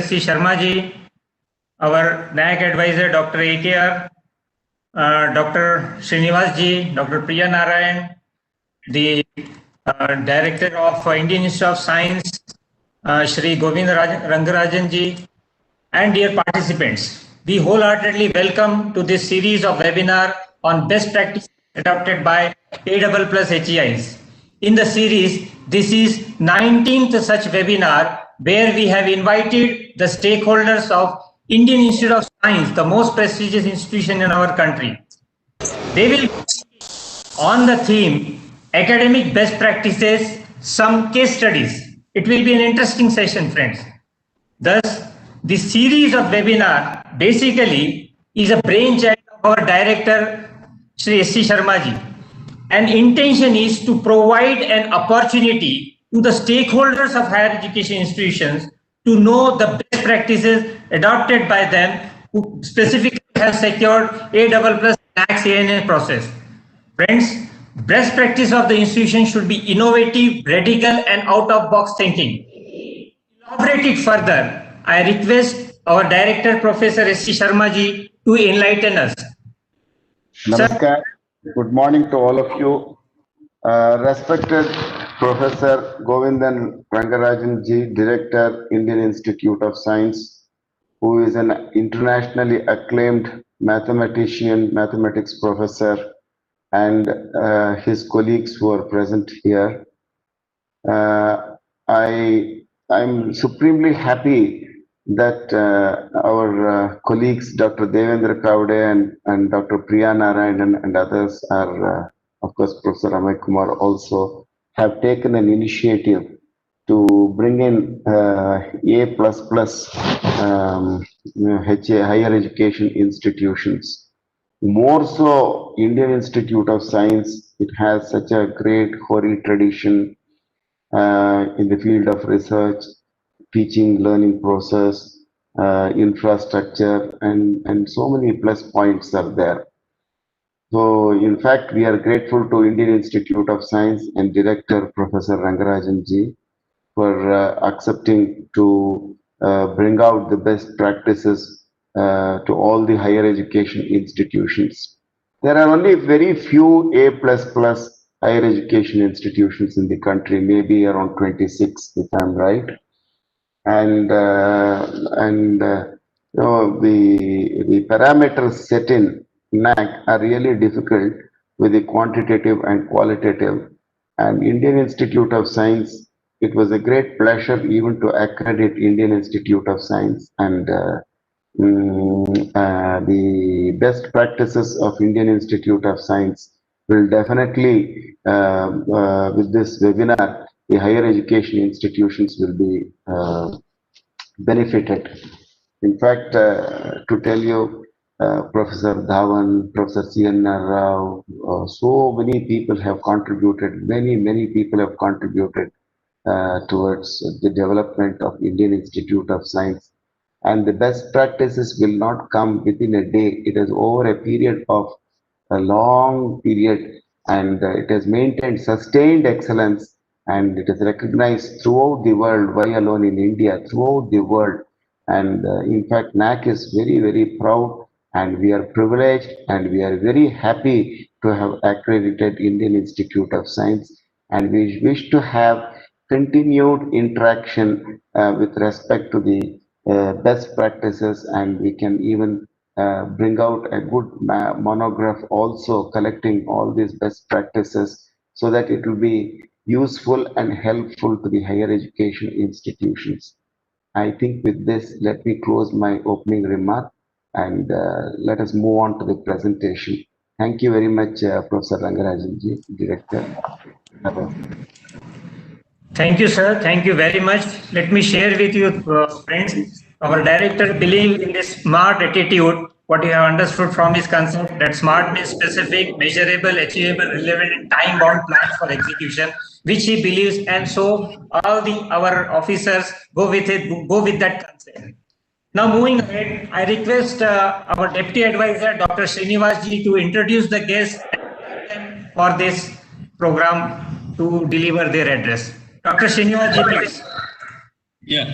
S.C. Sharma ji, our NAAC advisor Dr. AKR, Dr. Srinivas ji, Dr. Priya Narayan, the Director of Indian Institute of Science, Shri Govind Rangarajan ji, and dear participants. We wholeheartedly welcome to this series of webinar on best practices adopted by A++HEIs. In the series, this is 19th such webinar where we have invited the stakeholders of Indian Institute of Science, the most prestigious institution in our country. They will on the theme academic best practices, some case studies. It will be an interesting session, friends. Thus, this series of webinar basically is a brainchild of our director, Shri S.C. Sharma ji. And intention is to provide an opportunity to the stakeholders of higher education institutions to know the best practices adopted by them who specifically have secured A++ NAAC-ANA process. Friends, best practice of the institution should be innovative, radical, and out-of-box thinking. Elaborate it further, I request our director, Professor S.C. Sharma ji, to enlighten us. Namaskar. Good morning to all of you. Respected Professor Govindan Rangarajan ji, Director, Indian Institute of Science, who is an internationally acclaimed mathematician, mathematics professor, and his colleagues who are present here. I'm supremely happy that our colleagues, Dr. Devendra Kaude and Dr. Priya Narayan and others are, of course, Professor Amay Kumar also, have taken an initiative to bring in A++ higher education institutions. More so, Indian Institute of Science, it has such a great hoary tradition in the field of research, teaching, learning process, infrastructure, and so many plus points are there. So, in fact, we are grateful to Indian Institute of Science and Director Professor Rangarajan ji for accepting to bring out the best practices to all the higher education institutions. There are only very few A++ higher education institutions in the country, maybe around 26, if I'm right. And you know, the parameters set in NAAC are really difficult with the quantitative and qualitative. And Indian Institute of Science, it was a great pleasure even to accredit Indian Institute of Science, and the best practices of Indian Institute of Science will definitely, with this webinar, the higher education institutions will be benefited. In fact, to tell you, Professor Dhawan, Professor C.N. Rao, so many people have contributed, many people have contributed towards the development of Indian Institute of Science. And the best practices will not come within a day. It is over a period of a long period, and it has maintained sustained excellence, and it is recognized throughout the world. Why alone in India? Throughout the world. And in fact, NAAC is very proud, and we are privileged, and we are very happy to have accredited Indian Institute of Science, and we wish to have continued interaction with respect to the best practices, and we can even bring out a good monograph also collecting all these best practices so that it will be useful and helpful to the higher education institutions. I think with this, let me close my opening remark, and let us move on to the presentation. Thank you very much, Professor Rangarajan ji, Director. Thank you, sir. Thank you very much. Let me share with you, friends. Our director believes in this smart attitude. What you have understood from his concept, that SMART means specific, measurable, achievable, relevant, and time-bound plans for execution, which he believes, and so all our officers go with it, go with that concept. Now, moving ahead, I request our Deputy Advisor, Dr. Srinivas ji, to introduce the guests for this program to deliver their address. Dr. Srinivas ji, please. Yeah.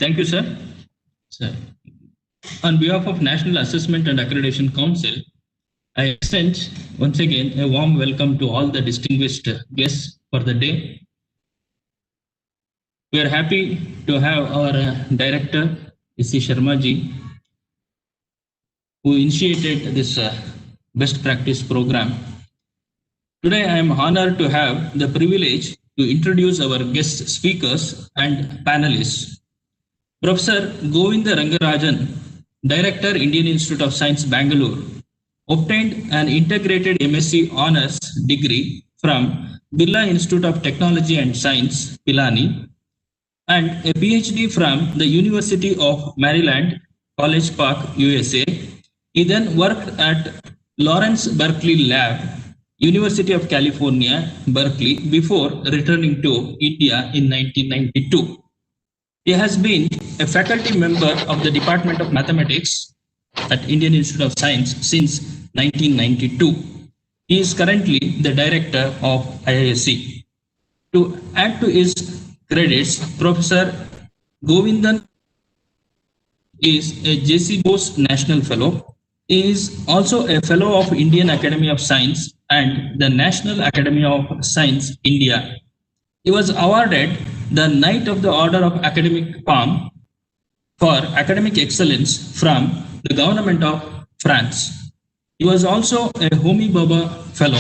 Thank you, sir. Sir. On behalf of National Assessment and Accreditation Council, I extend once again a warm welcome to all the distinguished guests for the day. We are happy to have our director, S.C. Sharma ji, who initiated this best practice program. Today, I am honored to have the privilege to introduce our guest speakers and panelists. Professor Govinda Rangarajan, Director, Indian Institute of Science, Bangalore, obtained an integrated MSc Honours degree from Birla Institute of Technology and Science, Pilani, and a PhD from the University of Maryland, College Park, USA. He then worked at Lawrence Berkeley Lab, University of California, Berkeley, before returning to India in 1992. He has been a faculty member of the Department of Mathematics at Indian Institute of Science since 1992. He is currently the director of IISc. To add to his credits, Professor Govindan is a J.C. Bose National Fellow. He is also a Fellow of Indian Academy of Science and the National Academy of Science, India. He was awarded the Knight of the Order of Academic Palm for academic excellence from the government of France. He was also a Homi Bhabha Fellow.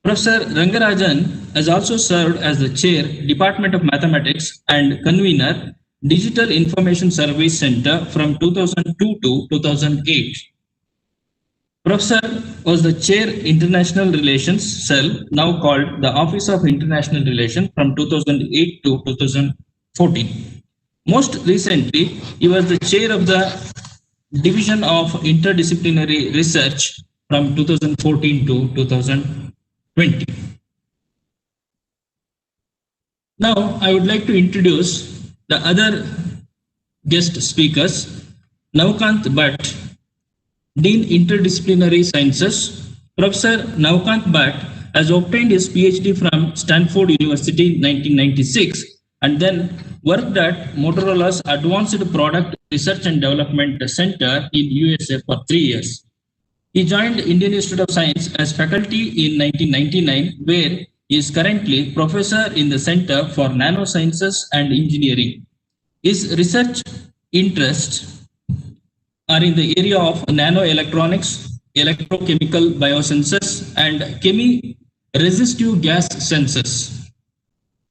Professor Rangarajan has also served as the Chair, Department of Mathematics and Convener, Digital Information Service Center from 2002 to 2008. Professor was the Chair, International Relations Cell, now called the Office of International Relations from 2008 to 2014. Most recently, he was the Chair of the Division of Interdisciplinary Research from 2014 to 2020. Now, I would like to introduce the other guest speakers. Navkant Bhatt, Dean Interdisciplinary Sciences. Professor Navkant Bhatt has obtained his PhD from Stanford University in 1996 and then worked at Motorola's Advanced Product Research and Development Center in USA for 3 years. He joined Indian Institute of Science as faculty in 1999, where he is currently professor in the Center for Nanosciences and Engineering. His research interests are in the area of nanoelectronics, electrochemical biosensors, and chemi-resistive gas sensors.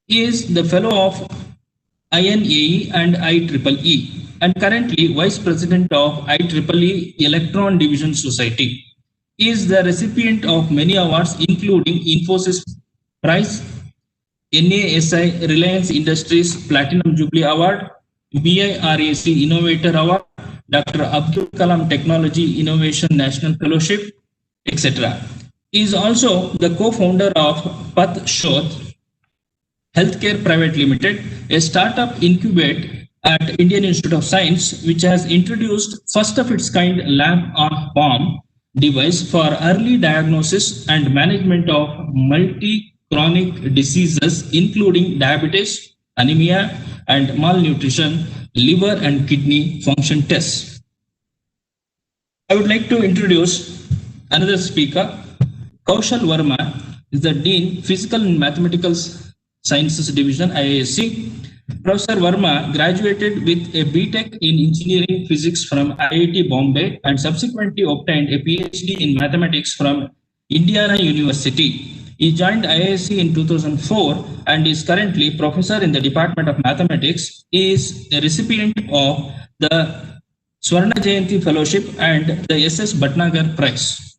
He is the fellow of INAE and IEEE and currently Vice President of IEEE Electron Division Society. He is the recipient of many awards including Infosys Prize, NASI Reliance Industries Platinum Jubilee Award, BIRAC Innovator Award, Dr. Abdul Kalam Technology Innovation National Fellowship, etc. He is also the co-founder of Path Shodh Healthcare Private Limited, a startup incubate at Indian Institute of Science, which has introduced first of its kind lab-on-farm device for early diagnosis and management of multi-chronic diseases, including diabetes, anemia, and malnutrition, liver and kidney function tests. I would like to introduce another speaker. Kaushal Verma is the Dean, Physical and Mathematical Sciences Division, IISc. Professor Verma graduated with a BTech in Engineering Physics from IIT Bombay and subsequently obtained a PhD in Mathematics from Indiana University. He joined IISc in 2004 and is currently professor in the Department of Mathematics. He is a recipient of the Swarna Jayanti Fellowship and the SS Bhatnagar Prize.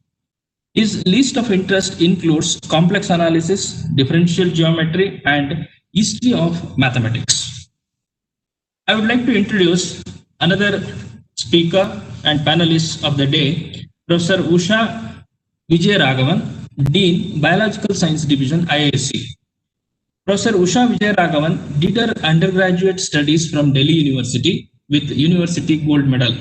His list of interest includes complex analysis, differential geometry, and history of mathematics. I would like to introduce another speaker and panelist of the day, Professor Usha Vijayaraghavan, Dean, Biological Science Division, IISc. Professor Usha Vijayaraghavan did her undergraduate studies from Delhi University with University Gold Medal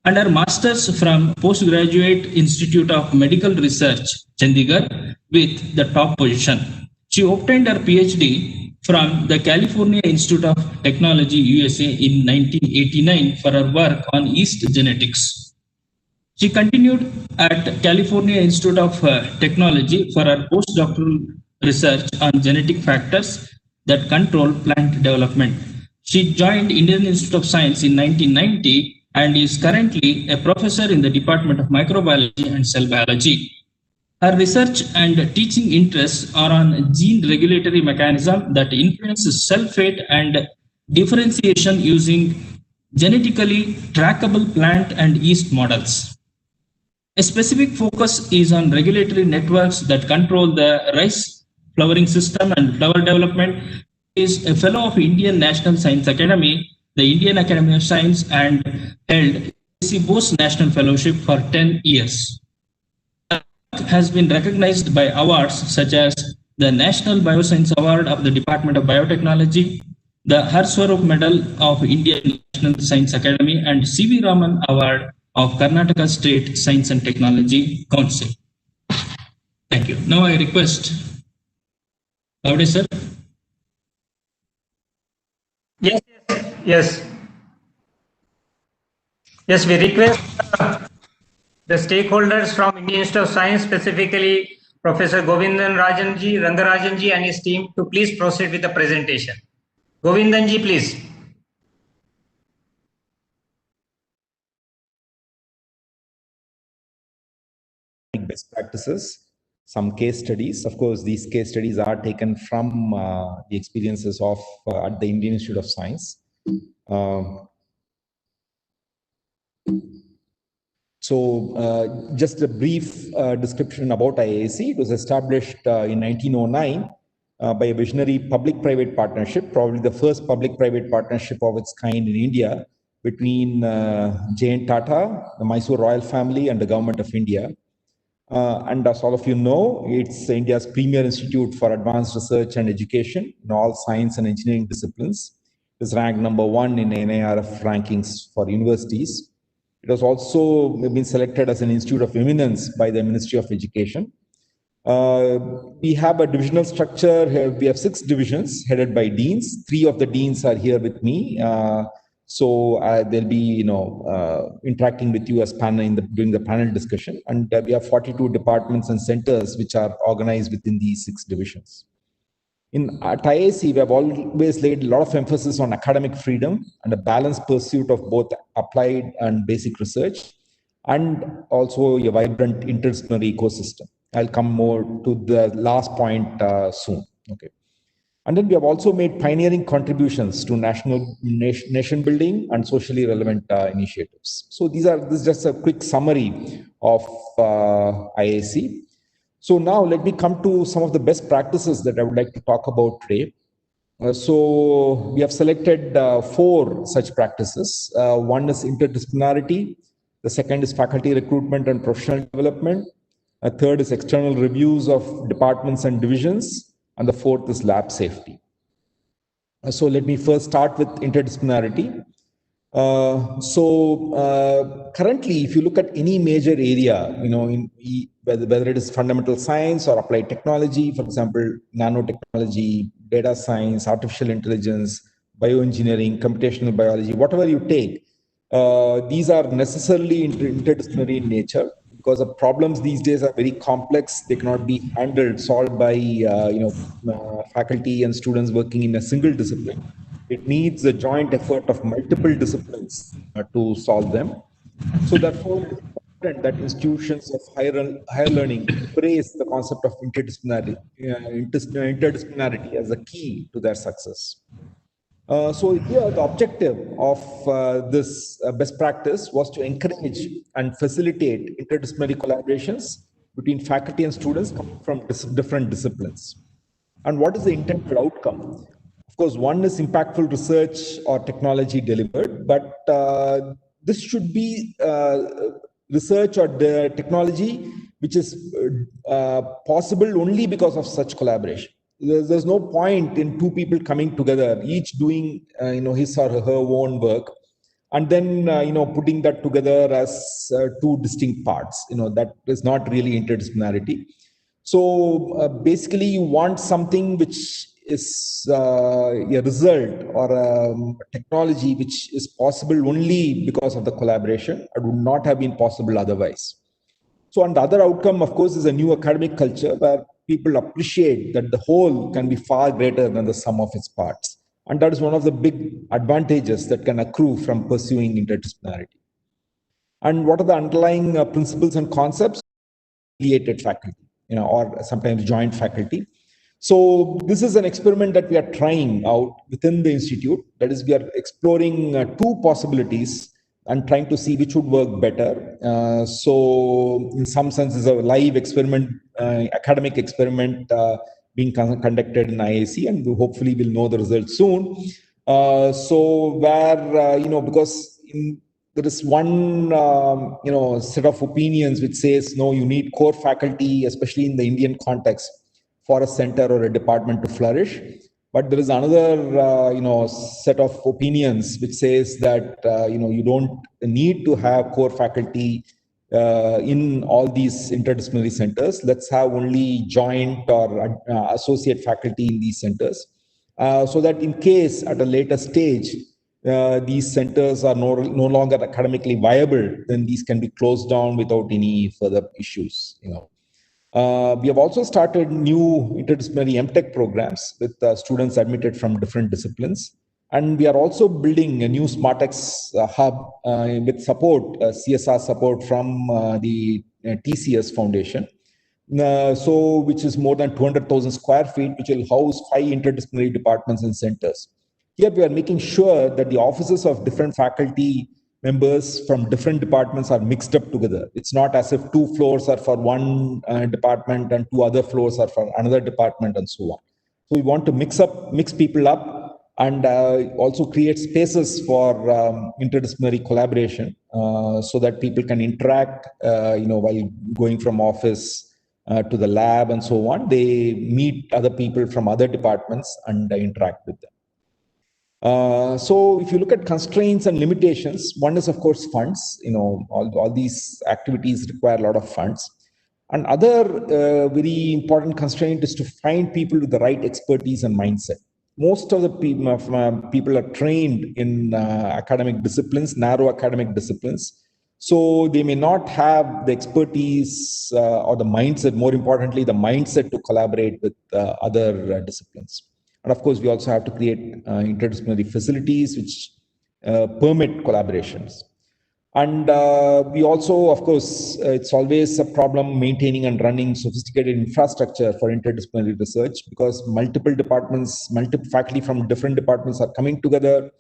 and her master's from Postgraduate Institute of Medical Research, Chandigarh, with the top position. She obtained her PhD from the California Institute of Technology, USA in 1989 for her work on yeast genetics. She continued at California Institute of Technology for her postdoctoral research on genetic factors that control plant development. She joined Indian Institute of Science in 1990 and is currently a professor in the Department of Microbiology and Cell Biology. Her research and teaching interests are on gene regulatory mechanism that influences cell fate and differentiation using genetically trackable plant and yeast models. A specific focus is on regulatory networks that control the rice flowering system and flower development. She is a fellow of Indian National Science Academy, the Indian Academy of Science, and held C. Bose National Fellowship for 10 years. Has been recognized by awards such as the National Bioscience Award of the Department of Biotechnology, the Harswarup Medal of Indian National Science Academy, and C.V. Raman Award of Karnataka State Science and Technology Council. Thank you. Now I request Lavde sir. Yes, yes. Yes, we request the stakeholders from Indian Institute of Science, specifically Professor Govindan Rajanji, Rangarajanji and his team to please proceed with the presentation. Govindanji, please. Best practices, some case studies. Of course, these case studies are taken from the experiences of at the Indian Institute of Science. Just a brief description about IAC. It was established in 1909 by a visionary public-private partnership, probably the first public-private partnership of its kind in India between J.N. Tata, the Mysore royal family, and the government of India. And as all of you know, it's India's premier institute for advanced research and education in all science and engineering disciplines. It is ranked #1 in NARF rankings for universities. It has also been selected as an institute of eminence by the Ministry of Education. We have a divisional structure. We have 6 divisions headed by deans. 3 of the deans are here with me. They'll be, interacting with you as panel during the panel discussion. And we have 42 departments and centers which are organized within these 6 divisions. At IAC, we have always laid a lot of emphasis on academic freedom and a balanced pursuit of both applied and basic research, and also a vibrant interdisciplinary ecosystem. I'll come more to the last point soon. Okay. And then we have also made pioneering contributions to nation building and socially relevant initiatives. So this is just a quick summary of IAC. So now let me come to some of the best practices that I would like to talk about today. So we have selected 4 such practices. One is interdisciplinarity. The second is faculty recruitment and professional development. A third is external reviews of departments and divisions. And the 4th is lab safety. So let me first start with interdisciplinarity. Currently, if you look at any major area, whether it is fundamental science or applied technology, for example, nanotechnology, data science, artificial intelligence, bioengineering, computational biology, whatever you take, these are necessarily interdisciplinary in nature, because the problems these days are very complex. They cannot be solved by faculty and students working in a single discipline. It needs a joint effort of multiple disciplines to solve them. So therefore, it's important that institutions of higher learning embrace the concept of interdisciplinarity as a key to their success. So here, the objective of this best practice was to encourage and facilitate interdisciplinary collaborations between faculty and students coming from different disciplines. And what is the intended outcome? Of course, one is impactful research or technology delivered, but this should be research or the technology which is possible only because of such collaboration. There's no point in 2 people coming together, each doing his or her own work, and then putting that together as 2 distinct parts. That is not really interdisciplinarity. So basically, you want something which is a result or a technology which is possible only because of the collaboration. It would not have been possible otherwise. So, and the other outcome, of course, is a new academic culture where people appreciate that the whole can be far greater than the sum of its parts. And that is one of the big advantages that can accrue from pursuing interdisciplinarity. And what are the underlying principles and concepts? Affiliated faculty, or sometimes joint faculty. So this is an experiment that we are trying out within the institute. That is, we are exploring two possibilities and trying to see which would work better. So in some sense, it's a live experiment, academic experiment being conducted in IAC, and we hopefully will know the results soon. So where, because there is one set of opinions which says no, you need core faculty, especially in the Indian context, for a center or a department to flourish. But there is another set of opinions which says that you don't need to have core faculty in all these interdisciplinary centers. Let's have only joint or associate faculty in these centers, so that in case at a later stage these centers are no longer academically viable, then these can be closed down without any further issues. We have also started new interdisciplinary MTech programs with students admitted from different disciplines. And we are also building a new SmartX hub with support, CSR support from the TCS Foundation. Which is more than 200,000 square feet, which will house 5 interdisciplinary departments and centers. Here we are making sure that the offices of different faculty members from different departments are mixed up together. It's not as if 2 floors are for one department and 2 other floors are for another department and so on. So we want to mix people up and also create spaces for interdisciplinary collaboration so that people can interact, while going from office to the lab and so on. They meet other people from other departments and interact with them. So if you look at constraints and limitations, one is, of course, funds. All these activities require a lot of funds. And other very important constraint is to find people with the right expertise and mindset. Most of the people are trained in academic disciplines, narrow academic disciplines. So they may not have the expertise or the mindset, more importantly, the mindset to collaborate with other disciplines. And of course, we also have to create interdisciplinary facilities which permit collaborations. And we also, of course, it's always a problem maintaining and running sophisticated infrastructure for interdisciplinary research, because multiple departments, multiple faculty from different departments are coming together,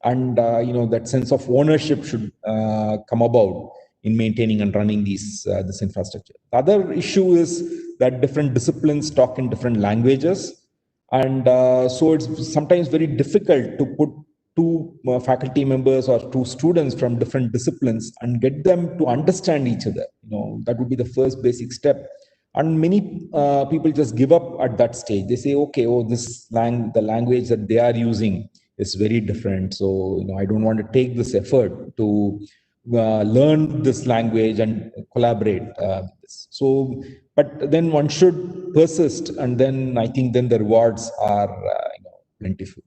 and that sense of ownership should come about in maintaining and running this infrastructure. The other issue is that different disciplines talk in different languages. And so it's sometimes very difficult to put 2 faculty members or 2 students from different disciplines and get them to understand each other. That would be the first basic step. And many people just give up at that stage. They say, okay, the language that they are using is very different. So, I don't want to take this effort to learn this language and collaborate with this. So, but then one should persist, and then I think then the rewards are plentiful.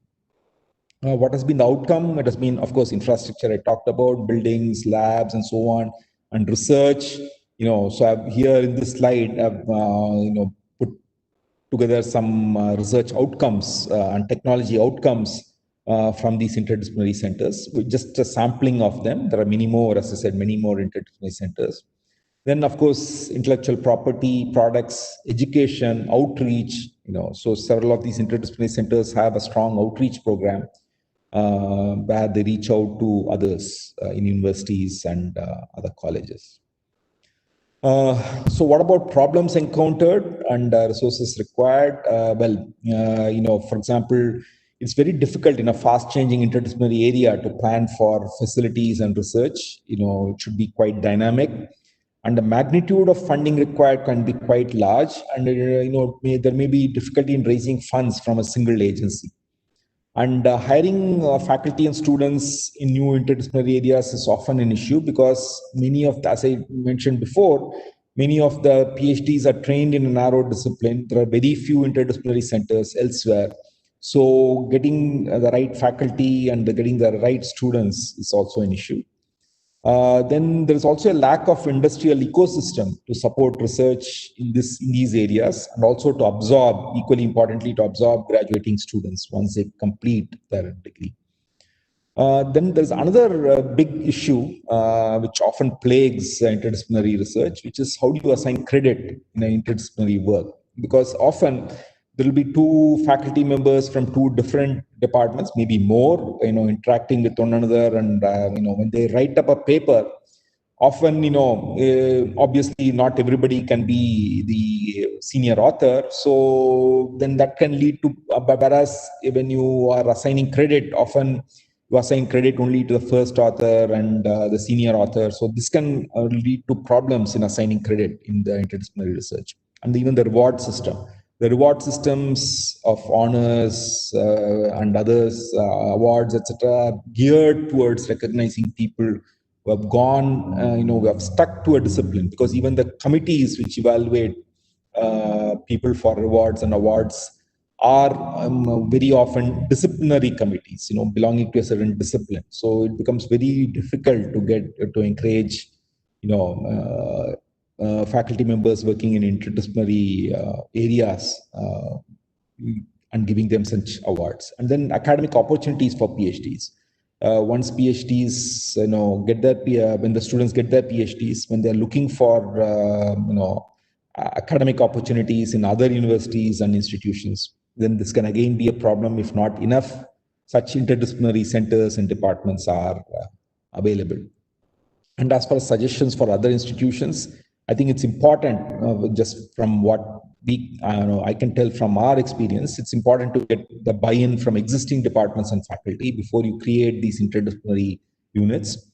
What has been the outcome? It has been, of course, infrastructure I talked about, buildings, labs, and so on, and research. So I've here in this slide, I've put together some research outcomes and technology outcomes from these interdisciplinary centers, with just a sampling of them. There are many more, as I said, many more interdisciplinary centers. Then, of course, intellectual property, products, education, outreach. So several of these interdisciplinary centers have a strong outreach program where they reach out to others in universities and other colleges. So what about problems encountered and resources required? For example, it's very difficult in a fast-changing interdisciplinary area to plan for facilities and research. It should be quite dynamic. And the magnitude of funding required can be quite large. And, there may be difficulty in raising funds from a single agency. And hiring faculty and students in new interdisciplinary areas is often an issue, because many of, as I mentioned before, Many of the PhDs are trained in a narrow discipline. There are very few interdisciplinary centers elsewhere. So getting the right faculty and getting the right students is also an issue. Then there is also a lack of industrial ecosystem to support research in these areas, and also to absorb, equally importantly, to absorb graduating students once they complete their degree. Then there's another big issue which often plagues interdisciplinary research, which is how do you assign credit in an interdisciplinary work? Because often there will be two faculty members from two different departments, maybe more, interacting with one another, and when they write up a paper, often, obviously not everybody can be the senior author. So then that can lead to, whereas when you are assigning credit, often you assign credit only to the first author and the senior author. So this can lead to problems in assigning credit in the interdisciplinary research. And even the reward system. The reward systems of honors and others, awards, etc., are geared towards recognizing people who have gone, who have stuck to a discipline, because even the committees which evaluate people for rewards and awards are very often disciplinary committees, belonging to a certain discipline. So it becomes very difficult to encourage, faculty members working in interdisciplinary areas and giving them such awards. And then academic opportunities for PhDs. Once PhDs, when the students get their PhDs, when they're looking for, academic opportunities in other universities and institutions, then this can again be a problem if not enough such interdisciplinary centers and departments are available. And as far as suggestions for other institutions, I think it's important, just from what I can tell from our experience, it's important to get the buy-in from existing departments and faculty before you create these interdisciplinary units.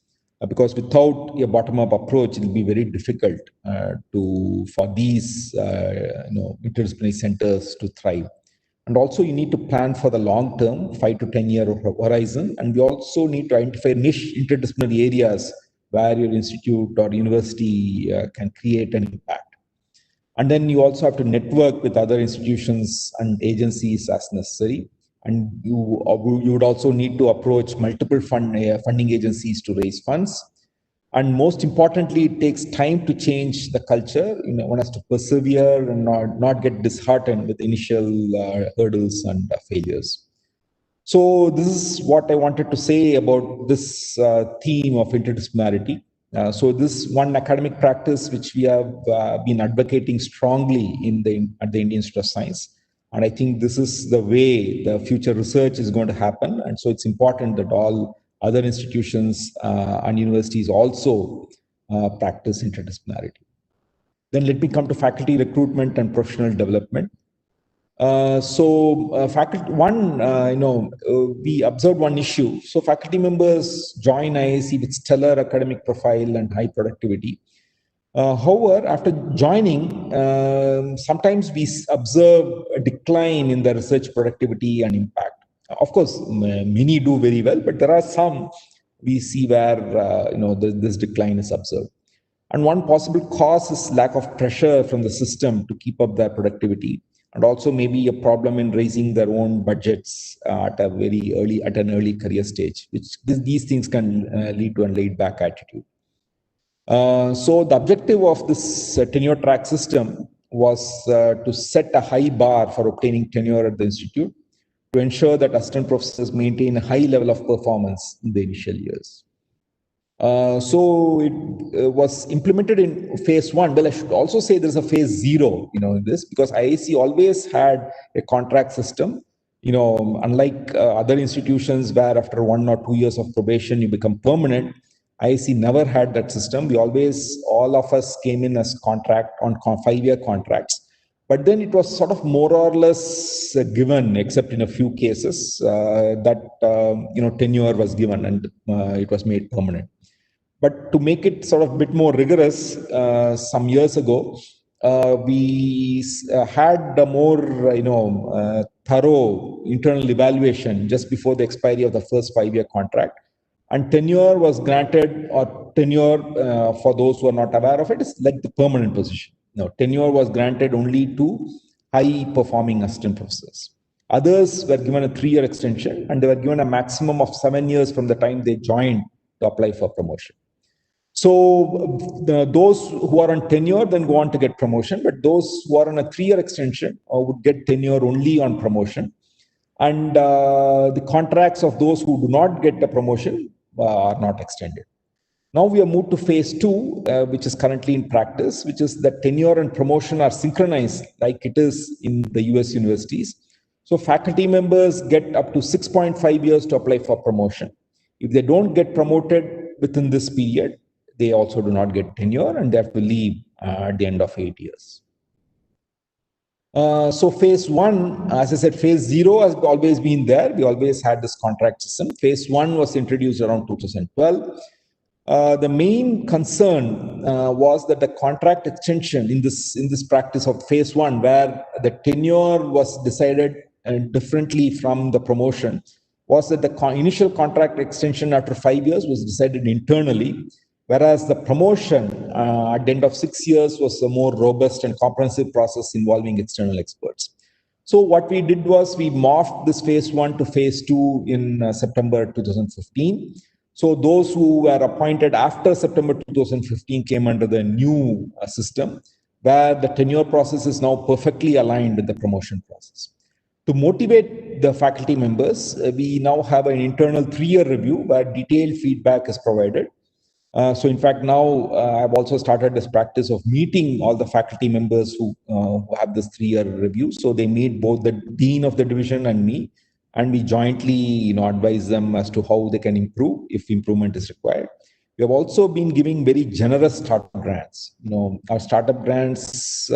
Because without a bottom-up approach, it will be very difficult for these interdisciplinary centers to thrive. And also you need to plan for the long term, 5 to 10 year horizon. And we also need to identify niche interdisciplinary areas where your institute or university can create an impact. And then you also have to network with other institutions and agencies as necessary. And you would also need to approach multiple funding agencies to raise funds. And most importantly, it takes time to change the culture. One has to persevere and not get disheartened with initial hurdles and failures. So this is what I wanted to say about this theme of interdisciplinarity. So this one academic practice which we have been advocating strongly at the Indian Institute of Science. And I think this is the way the future research is going to happen. And so it's important that all other institutions and universities also practice interdisciplinarity. Then let me come to faculty recruitment and professional development. Faculty, we observed one issue. So faculty members join IISc with stellar academic profile and high productivity. However, after joining, sometimes we observe a decline in the research productivity and impact. Of course, many do very well, but there are some we see where this decline is observed. And one possible cause is lack of pressure from the system to keep up their productivity, and also maybe a problem in raising their own budgets at an early career stage, which these things can lead to a laid-back attitude. So the objective of this tenure track system was to set a high bar for obtaining tenure at the institute, to ensure that assistant professors maintain a high level of performance in the initial years. So it was implemented in phase 1. Well, I should also say there's a phase 0, in this, because IISc always had a contract system. Unlike other institutions where after 1 or 2 years of probation you become permanent, IISc never had that system. All of us came in as contract on 5-year contracts. But then it was sort of more or less given, except in a few cases, that tenure was given and it was made permanent. But to make it sort of a bit more rigorous, some years ago, we had a more thorough internal evaluation just before the expiry of the first 5-year contract. And tenure was granted, or tenure, for those who are not aware of it, is like the permanent position. Tenure was granted only to high-performing assistant professors. Others were given a 3-year extension, and they were given a maximum of 7 years from the time they joined to apply for promotion. So those who are on tenure then go on to get promotion, but those who are on a 3-year extension would get tenure only on promotion. And the contracts of those who do not get the promotion are not extended. Now we have moved to phase 2, which is currently in practice, which is that tenure and promotion are synchronized like it is in the US universities. So faculty members get up to 6.5 years to apply for promotion. If they don't get promoted within this period, they also do not get tenure and they have to leave at the end of 8 years. So phase 1, as I said, phase 0 has always been there. We always had this contract system. Phase 1 was introduced around 2012. The main concern was that the contract extension in this practice of phase 1, where the tenure was decided differently from the promotion, was that the initial contract extension after 5 years was decided internally, whereas the promotion at the end of 6 years was a more robust and comprehensive process involving external experts. So what we did was we morphed this phase 1 to phase 2 in September 2015. So those who were appointed after September 2015 came under the new system, where the tenure process is now perfectly aligned with the promotion process. To motivate the faculty members, we now have an internal 3-year review where detailed feedback is provided. So in fact, now I've also started this practice of meeting all the faculty members who have this 3-year review. So they meet both the dean of the division and me, and we jointly advise them as to how they can improve if improvement is required. We have also been giving very generous startup grants. Our startup grants,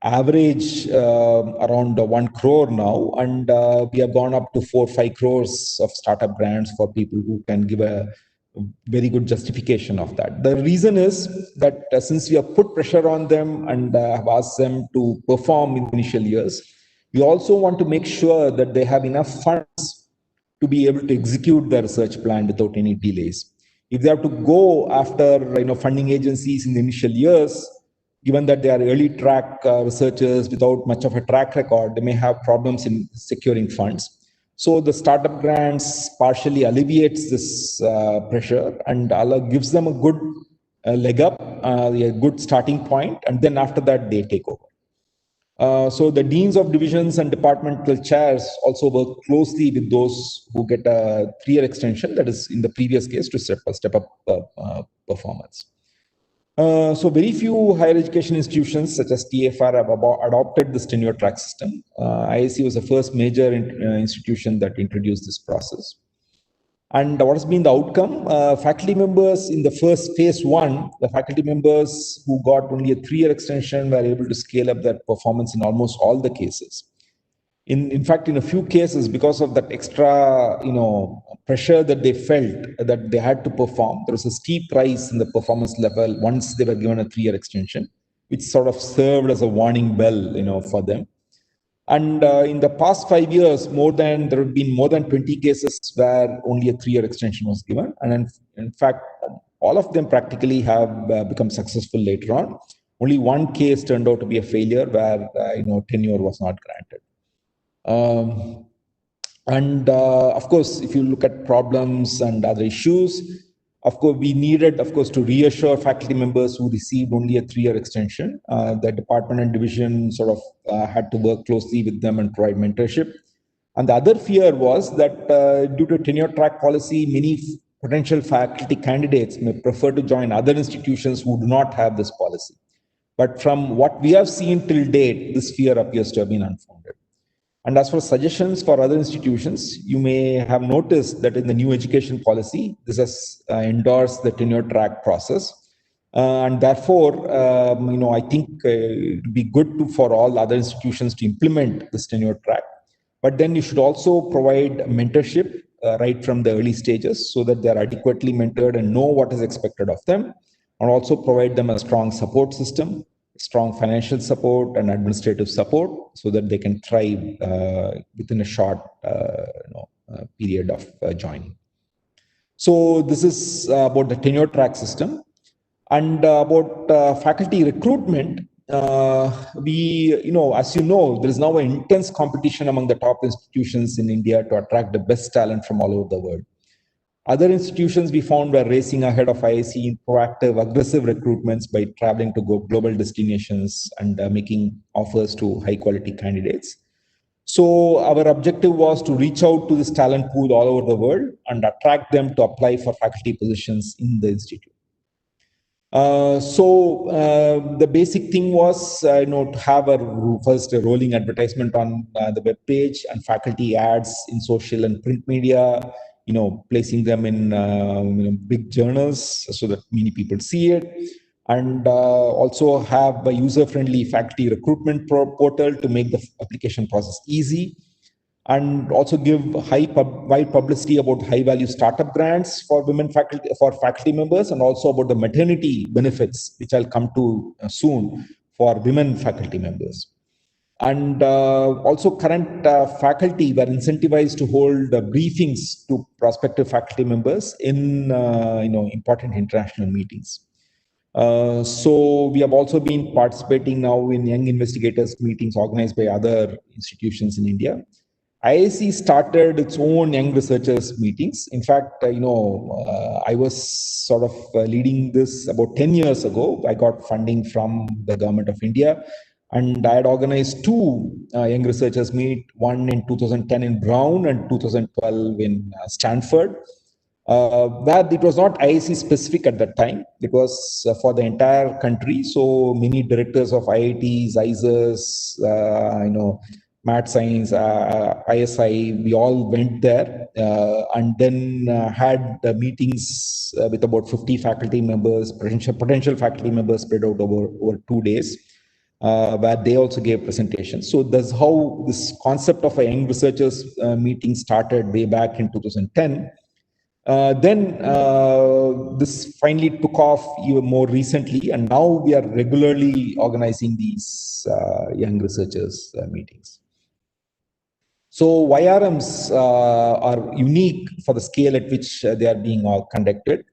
average around 1 crore now, and we have gone up to 4 or 5 crores of startup grants for people who can give a very good justification of that. The reason is that since we have put pressure on them and have asked them to perform in the initial years, we also want to make sure that they have enough funds to be able to execute their research plan without any delays. If they have to go after funding agencies in the initial years, given that they are early track researchers without much of a track record, they may have problems in securing funds. So the startup grants partially alleviates this pressure and gives them a good leg up, a good starting point, and then after that they take over. So the deans of divisions and departmental chairs also work closely with those who get a 3-year extension, that is in the previous case, to step up performance. So very few higher education institutions such as TFR have adopted this tenure track system. IISc was the first major institution that introduced this process. And what has been the outcome? Faculty members in the first phase 1, the faculty members who got only a 3-year extension were able to scale up their performance in almost all the cases. In fact, in a few cases, because of that extra, pressure that they felt that they had to perform, there was a steep rise in the performance level once they were given a 3-year extension, which sort of served as a warning bell, for them. And in the past 5 years, there have been more than 20 cases where only a 3-year extension was given. And in fact, all of them practically have become successful later on. Only one case turned out to be a failure where, tenure was not granted. Of course, if you look at problems and other issues, of course, we needed, to reassure faculty members who received only a 3-year extension. The department and division sort of had to work closely with them and provide mentorship. And the other fear was that due to tenure track policy, many potential faculty candidates may prefer to join other institutions who do not have this policy. But from what we have seen till date, this fear appears to have been unfounded. And as for suggestions for other institutions, you may have noticed that in the new education policy, this has endorsed the tenure track process. And therefore, I think it would be good for all other institutions to implement this tenure track. But then you should also provide mentorship right from the early stages so that they are adequately mentored and know what is expected of them, and also provide them a strong support system, strong financial support and administrative support so that they can thrive within a short period of joining. So this is about the tenure track system. And about faculty recruitment, as you know, there is now an intense competition among the top institutions in India to attract the best talent from all over the world. Other institutions we found were racing ahead of IIC in proactive, aggressive recruitments by traveling to global destinations and making offers to high quality candidates. So our objective was to reach out to this talent pool all over the world and attract them to apply for faculty positions in the institute. The basic thing was, to have first a rolling advertisement on the web page and faculty ads in social and print media, placing them in big journals so that many people see it, and also have a user-friendly faculty recruitment portal to make the application process easy, and also give wide publicity about high-value startup grants for faculty members, and also about the maternity benefits, which I'll come to soon, for women faculty members. And also current faculty were incentivized to hold briefings to prospective faculty members in important international meetings. So we have also been participating now in young investigators meetings organized by other institutions in India. IIC started its own young researchers meetings. In fact, I was sort of leading this about 10 years ago. I got funding from the government of India, and I had organized two young researchers meet, one in 2010 in Brown and 2012 in Stanford. That it was not IIC specific at that time. It was for the entire country. So many directors of IITs, ISers, Math Science, ISI, we all went there and then had meetings with about 50 faculty members, potential faculty members spread out over 2 days, where they also gave presentations. So that's how this concept of a young researchers meeting started way back in 2010. Then this finally took off even more recently, and now we are regularly organizing these young researchers meetings. So YRMs are unique for the scale at which they are being conducted.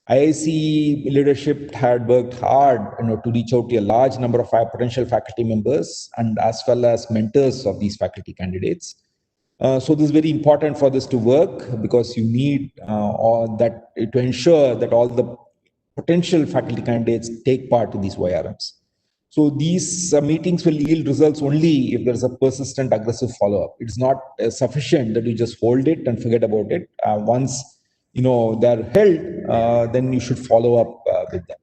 IIC leadership had worked hard to reach out to a large number of potential faculty members and as well as mentors of these faculty candidates. So this is very important for this to work, because you need all that to ensure that all the potential faculty candidates take part in these YRMs. So these meetings will yield results only if there is a persistent, aggressive follow-up. It's not sufficient that you just hold it and forget about it. Once they're held, then you should follow up with them.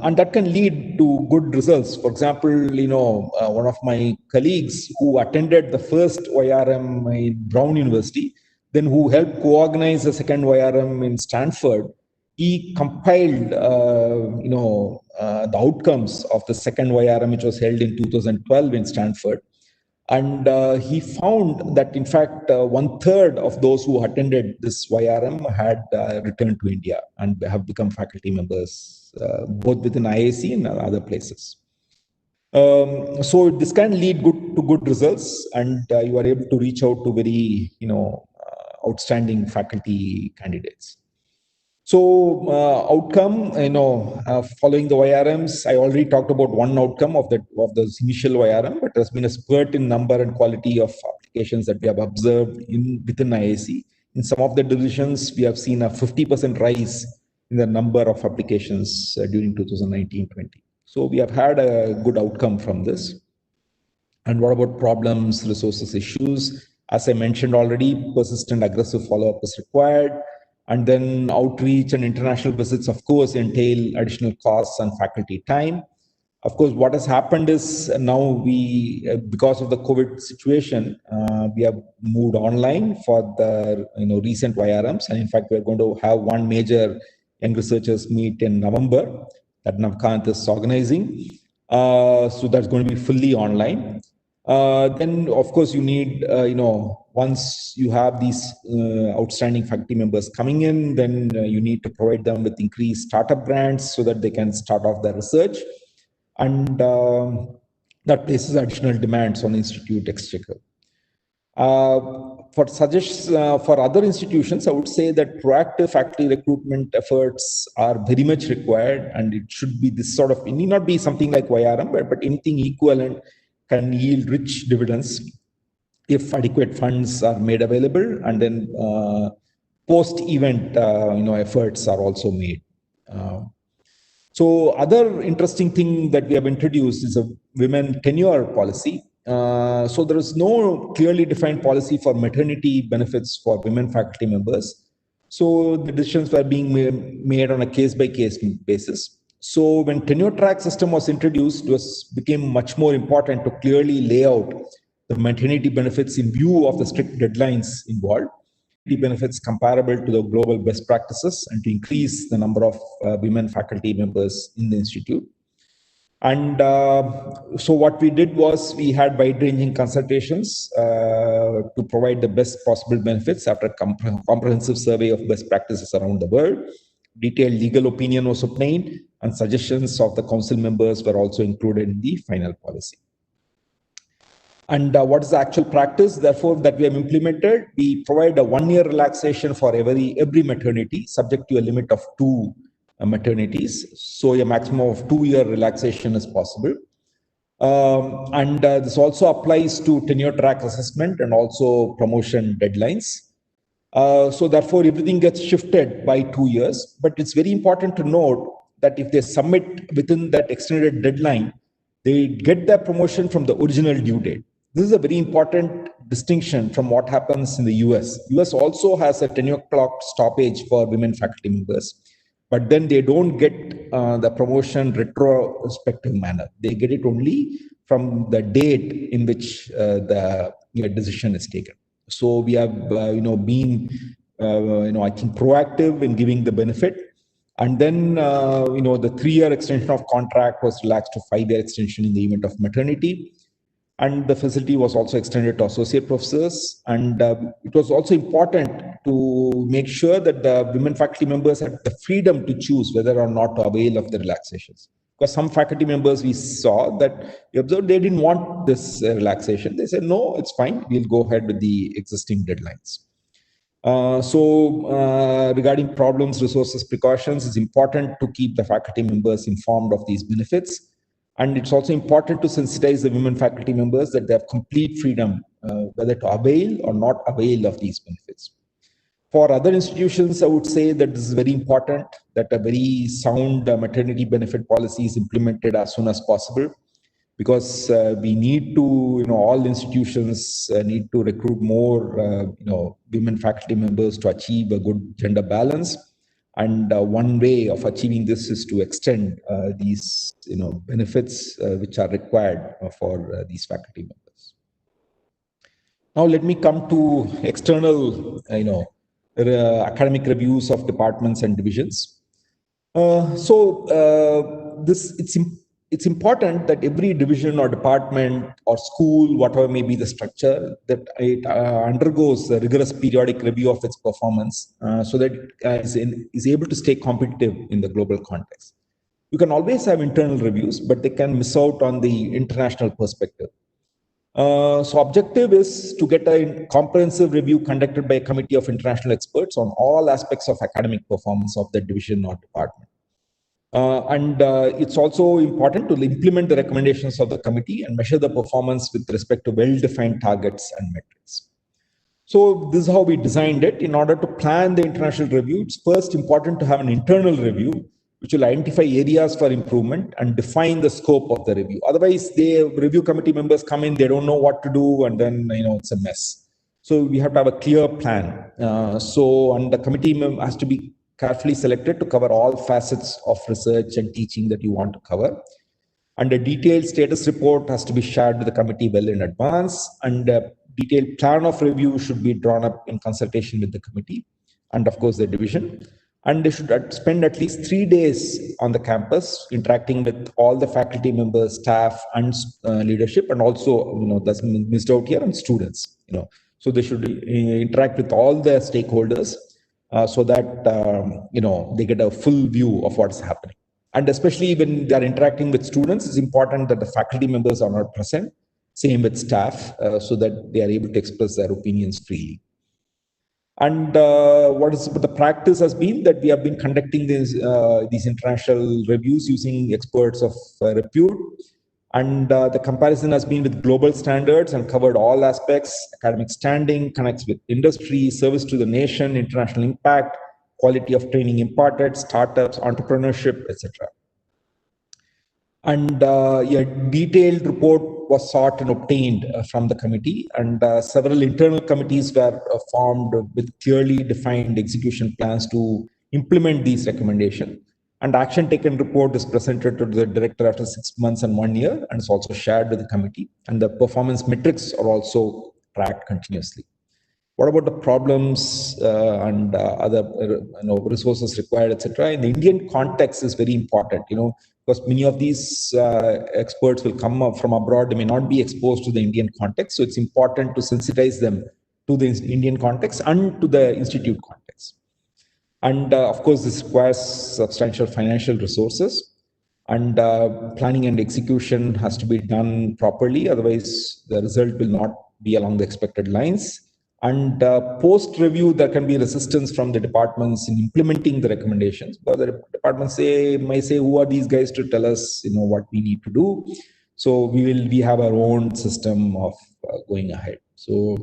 And that can lead to good results. For example, one of my colleagues who attended the first YRM in Brown University, then who helped co-organize the second YRM in Stanford, he compiled, the outcomes of the second YRM, which was held in 2012 in Stanford. And he found that, in fact, 1/3 of those who attended this YRM had returned to India and have become faculty members, both within IIC and other places. So this can lead to good results, and you are able to reach out to very, outstanding faculty candidates. So outcome, following the YRMs, I already talked about one outcome of those initial YRM, but there's been a spurt in number and quality of applications that we have observed within IIC. In some of the divisions, we have seen a 50% rise in the number of applications during 2019-20. So we have had a good outcome from this. And what about problems, resources, issues? As I mentioned already, persistent, aggressive follow-up is required. And then outreach and international visits, of course, entail additional costs and faculty time. Of course, what has happened is now we, because of the COVID situation, we have moved online for the recent YRMs. And in fact, we're going to have one major young researchers meet in November that Navkant is organizing. So that's going to be fully online. Then, of course, you need, once you have these outstanding faculty members coming in, then you need to provide them with increased startup grants so that they can start off their research. And that places additional demands on the institute exchequer. For other institutions, I would say that proactive faculty recruitment efforts are very much required, and it should be this sort of, it need not be something like YRM, but anything equivalent can yield rich dividends if adequate funds are made available, and then post-event efforts are also made. So other interesting thing that we have introduced is a women tenure policy. So there is no clearly defined policy for maternity benefits for women faculty members. So the decisions were being made on a case-by-case basis. So when tenure track system was introduced, it became much more important to clearly lay out the maternity benefits in view of the strict deadlines involved. Benefits comparable to the global best practices and to increase the number of women faculty members in the institute. And so what we did was we had wide-ranging consultations to provide the best possible benefits after a comprehensive survey of best practices around the world. Detailed legal opinion was obtained, and suggestions of the council members were also included in the final policy. And what is the actual practice, therefore, that we have implemented? We provide a 1-year relaxation for every maternity, subject to a limit of 2 maternities. So a maximum of 2-year relaxation is possible. And this also applies to tenure track assessment and also promotion deadlines. So therefore, everything gets shifted by 2 years. But it's very important to note that if they submit within that extended deadline, they get their promotion from the original due date. This is a very important distinction from what happens in the US. US also has a tenure clock stoppage for women faculty members, but then they don't get the promotion retrospective manner. They get it only from the date in which the decision is taken. So we have been I think proactive in giving the benefit. And then the 3-year extension of contract was relaxed to 5-year extension in the event of maternity. And the facility was also extended to associate professors. And it was also important to make sure that the women faculty members had the freedom to choose whether or not to avail of the relaxations. Because some faculty members we saw that we observed they didn't want this relaxation. They said, no, it's fine. We'll go ahead with the existing deadlines. Regarding problems, resources, precautions, it's important to keep the faculty members informed of these benefits. And it's also important to sensitize the women faculty members that they have complete freedom whether to avail or not avail of these benefits. For other institutions, I would say that this is very important, that a very sound maternity benefit policy is implemented as soon as possible, because we need to, all institutions need to recruit more, women faculty members to achieve a good gender balance. And one way of achieving this is to extend these, benefits which are required for these faculty members. Now, let me come to external, academic reviews of departments and divisions. It's important that every division or department or school, whatever may be the structure, that it undergoes a rigorous periodic review of its performance so that it is able to stay competitive in the global context. You can always have internal reviews, but they can miss out on the international perspective. So objective is to get a comprehensive review conducted by a committee of international experts on all aspects of academic performance of the division or department. It's also important to implement the recommendations of the committee and measure the performance with respect to well-defined targets and metrics. So this is how we designed it. In order to plan the international review, it's first important to have an internal review, which will identify areas for improvement and define the scope of the review. Otherwise, the review committee members come in, they don't know what to do, and then it's a mess. So we have to have a clear plan. And the committee has to be carefully selected to cover all facets of research and teaching that you want to cover. And a detailed status report has to be shared with the committee well in advance. And a detailed plan of review should be drawn up in consultation with the committee and, of course, the division. And they should spend at least 3 days on the campus interacting with all the faculty members, staff, and leadership, and also, that's missed out here, and students. So they should interact with all the stakeholders. So that they get a full view of what's happening. And especially when they are interacting with students, it's important that the faculty members are not present. Same with staff, so that they are able to express their opinions freely. And what is the practice has been that we have been conducting these international reviews using experts of repute. And the comparison has been with global standards and covered all aspects: academic standing, connects with industry, service to the nation, international impact, quality of training imparted, startups, entrepreneurship, etc. And a detailed report was sought and obtained from the committee, and several internal committees were formed with clearly defined execution plans to implement these recommendations. And action taken report is presented to the director after 6 months and 1 year, and is also shared with the committee. And the performance metrics are also tracked continuously. What about the problems and other resources required, etc.? In the Indian context is very important, because many of these experts will come up from abroad. They may not be exposed to the Indian context. So it's important to sensitize them to the Indian context and to the institute context. And of course, this requires substantial financial resources, and planning and execution has to be done properly. Otherwise, the result will not be along the expected lines. And post-review, there can be resistance from the departments in implementing the recommendations, because the departments may say, who are these guys to tell us, what we need to do? So we have our own system of going ahead. So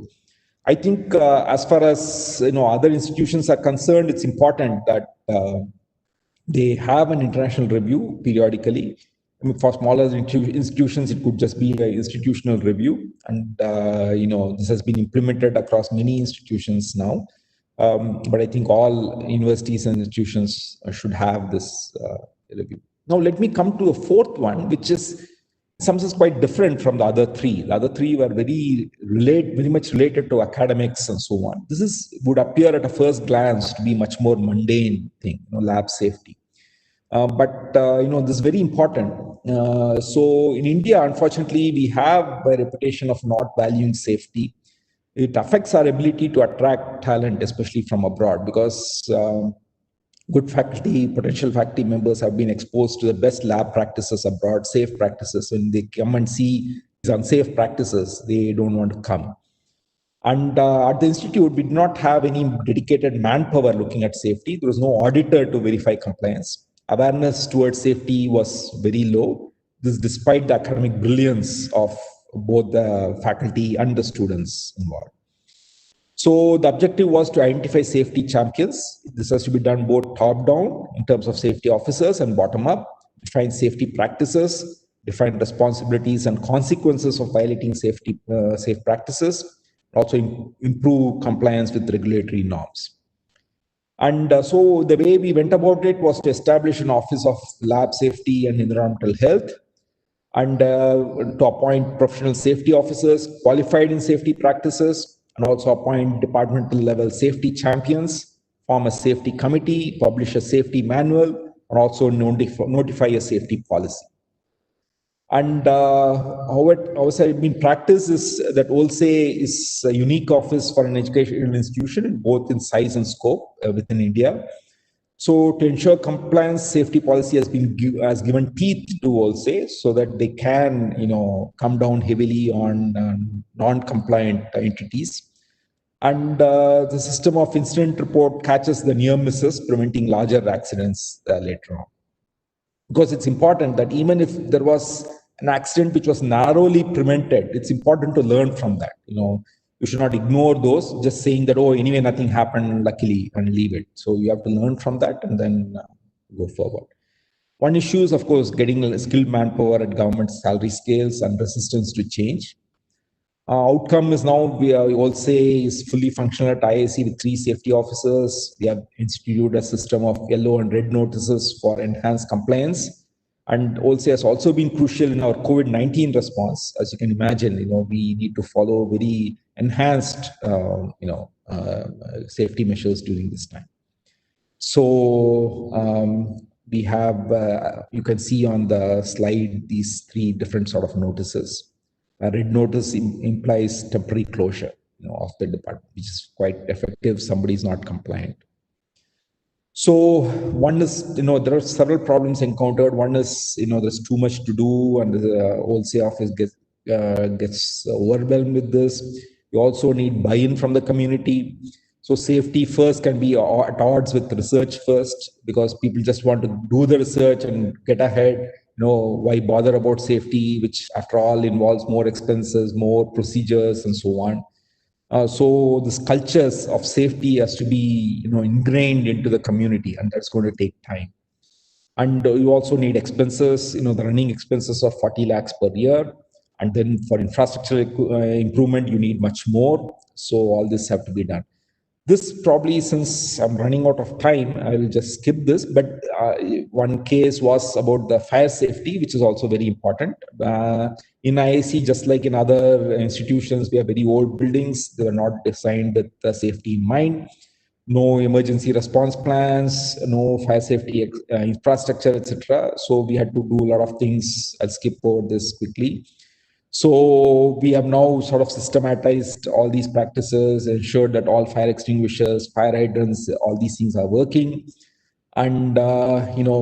I think as far as other institutions are concerned, it's important that they have an international review periodically. For smaller institutions, it could just be an institutional review, and this has been implemented across many institutions now. But I think all universities and institutions should have this review. Now, let me come to a fourth one, which is some sense quite different from the other three. The other three were very much related to academics and so on. This would appear at a first glance to be much more mundane thing, lab safety. But this is very important. So in India, unfortunately, we have a reputation of not valuing safety. It affects our ability to attract talent, especially from abroad, because good faculty, potential faculty members have been exposed to the best lab practices abroad, safe practices. When they come and see these unsafe practices, they don't want to come. And at the institute, we did not have any dedicated manpower looking at safety. There was no auditor to verify compliance. Awareness towards safety was very low. This despite the academic brilliance of both the faculty and the students involved. So the objective was to identify safety champions. This has to be done both top-down in terms of safety officers and bottom-up, define safety practices, define responsibilities and consequences of violating safe practices, also improve compliance with regulatory norms. And so the way we went about it was to establish an Office of Lab Safety and Environmental Health, and to appoint professional safety officers qualified in safety practices, and also appoint departmental level safety champions, form a safety committee, publish a safety manual, and also notify a safety policy. And how it has been practiced is that OLSE is a unique office for an educational institution, both in size and scope within India. So to ensure compliance, safety policy has given teeth to OLSE, so that they can come down heavily on non-compliant entities. And the system of incident report catches the near misses, preventing larger accidents later on. Because it's important that even if there was an accident which was narrowly prevented, it's important to learn from that. You should not ignore those, just saying that, oh, anyway, nothing happened, luckily, and leave it. So you have to learn from that and then go forward. One issue is, of course, getting skilled manpower at government salary scales and resistance to change. Outcome is now we also is fully functional at IISc with 3 safety officers. We have instituted a system of yellow and red notices for enhanced compliance. And also has also been crucial in our COVID-19 response. As you can imagine, we need to follow very enhanced, safety measures during this time. So we have, you can see on the slide, these 3 different sort of notices. A red notice implies temporary closure of the department, which is quite effective. Somebody is not compliant. So one is, there are several problems encountered. One is, there's too much to do, and the OLSE office gets overwhelmed with this. You also need buy-in from the community. So safety first can be at odds with research first, because people just want to do the research and get ahead. Why bother about safety, which after all involves more expenses, more procedures, and so on. So this cultures of safety has to be ingrained into the community, and that's going to take time. And you also need expenses, the running expenses of 40 lakhs per year. And then for infrastructure improvement, you need much more. So all this have to be done. This probably, since I'm running out of time, I will just skip this. But one case was about the fire safety, which is also very important. In IAC, just like in other institutions, we have very old buildings. They were not designed with safety in mind. No emergency response plans, no fire safety infrastructure, etc. So we had to do a lot of things. I'll skip over this quickly. So we have now sort of systematized all these practices, ensured that all fire extinguishers, fire hydrants, all these things are working. And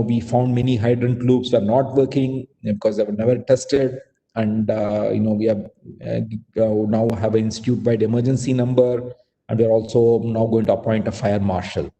we found many hydrant loops were not working because they were never tested. And we have now have an institute-wide emergency number, and we're also now going to appoint a fire marshal.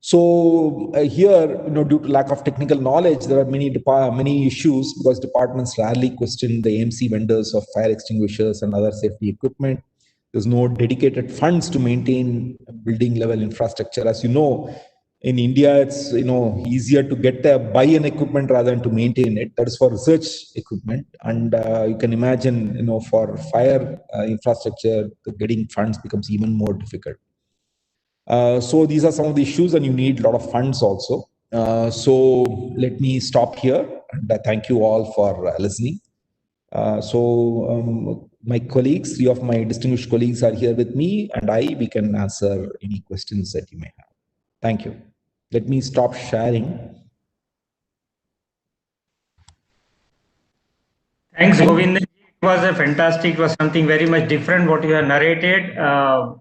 So here, due to lack of technical knowledge, there are many issues, because departments rarely question the AMC vendors of fire extinguishers and other safety equipment. There's no dedicated funds to maintain building level infrastructure. As you know, in India, it's easier to get buy an equipment rather than to maintain it. That is for research equipment, and you can imagine, for fire infrastructure, getting funds becomes even more difficult. So these are some of the issues, and you need a lot of funds also. So let me stop here, and thank you all for listening. My colleagues, 3 of my distinguished colleagues are here with me, and we can answer any questions that you may have. Thank you. Let me stop sharing. Thanks, Govind. It was a fantastic, it was something very much different what you have narrated.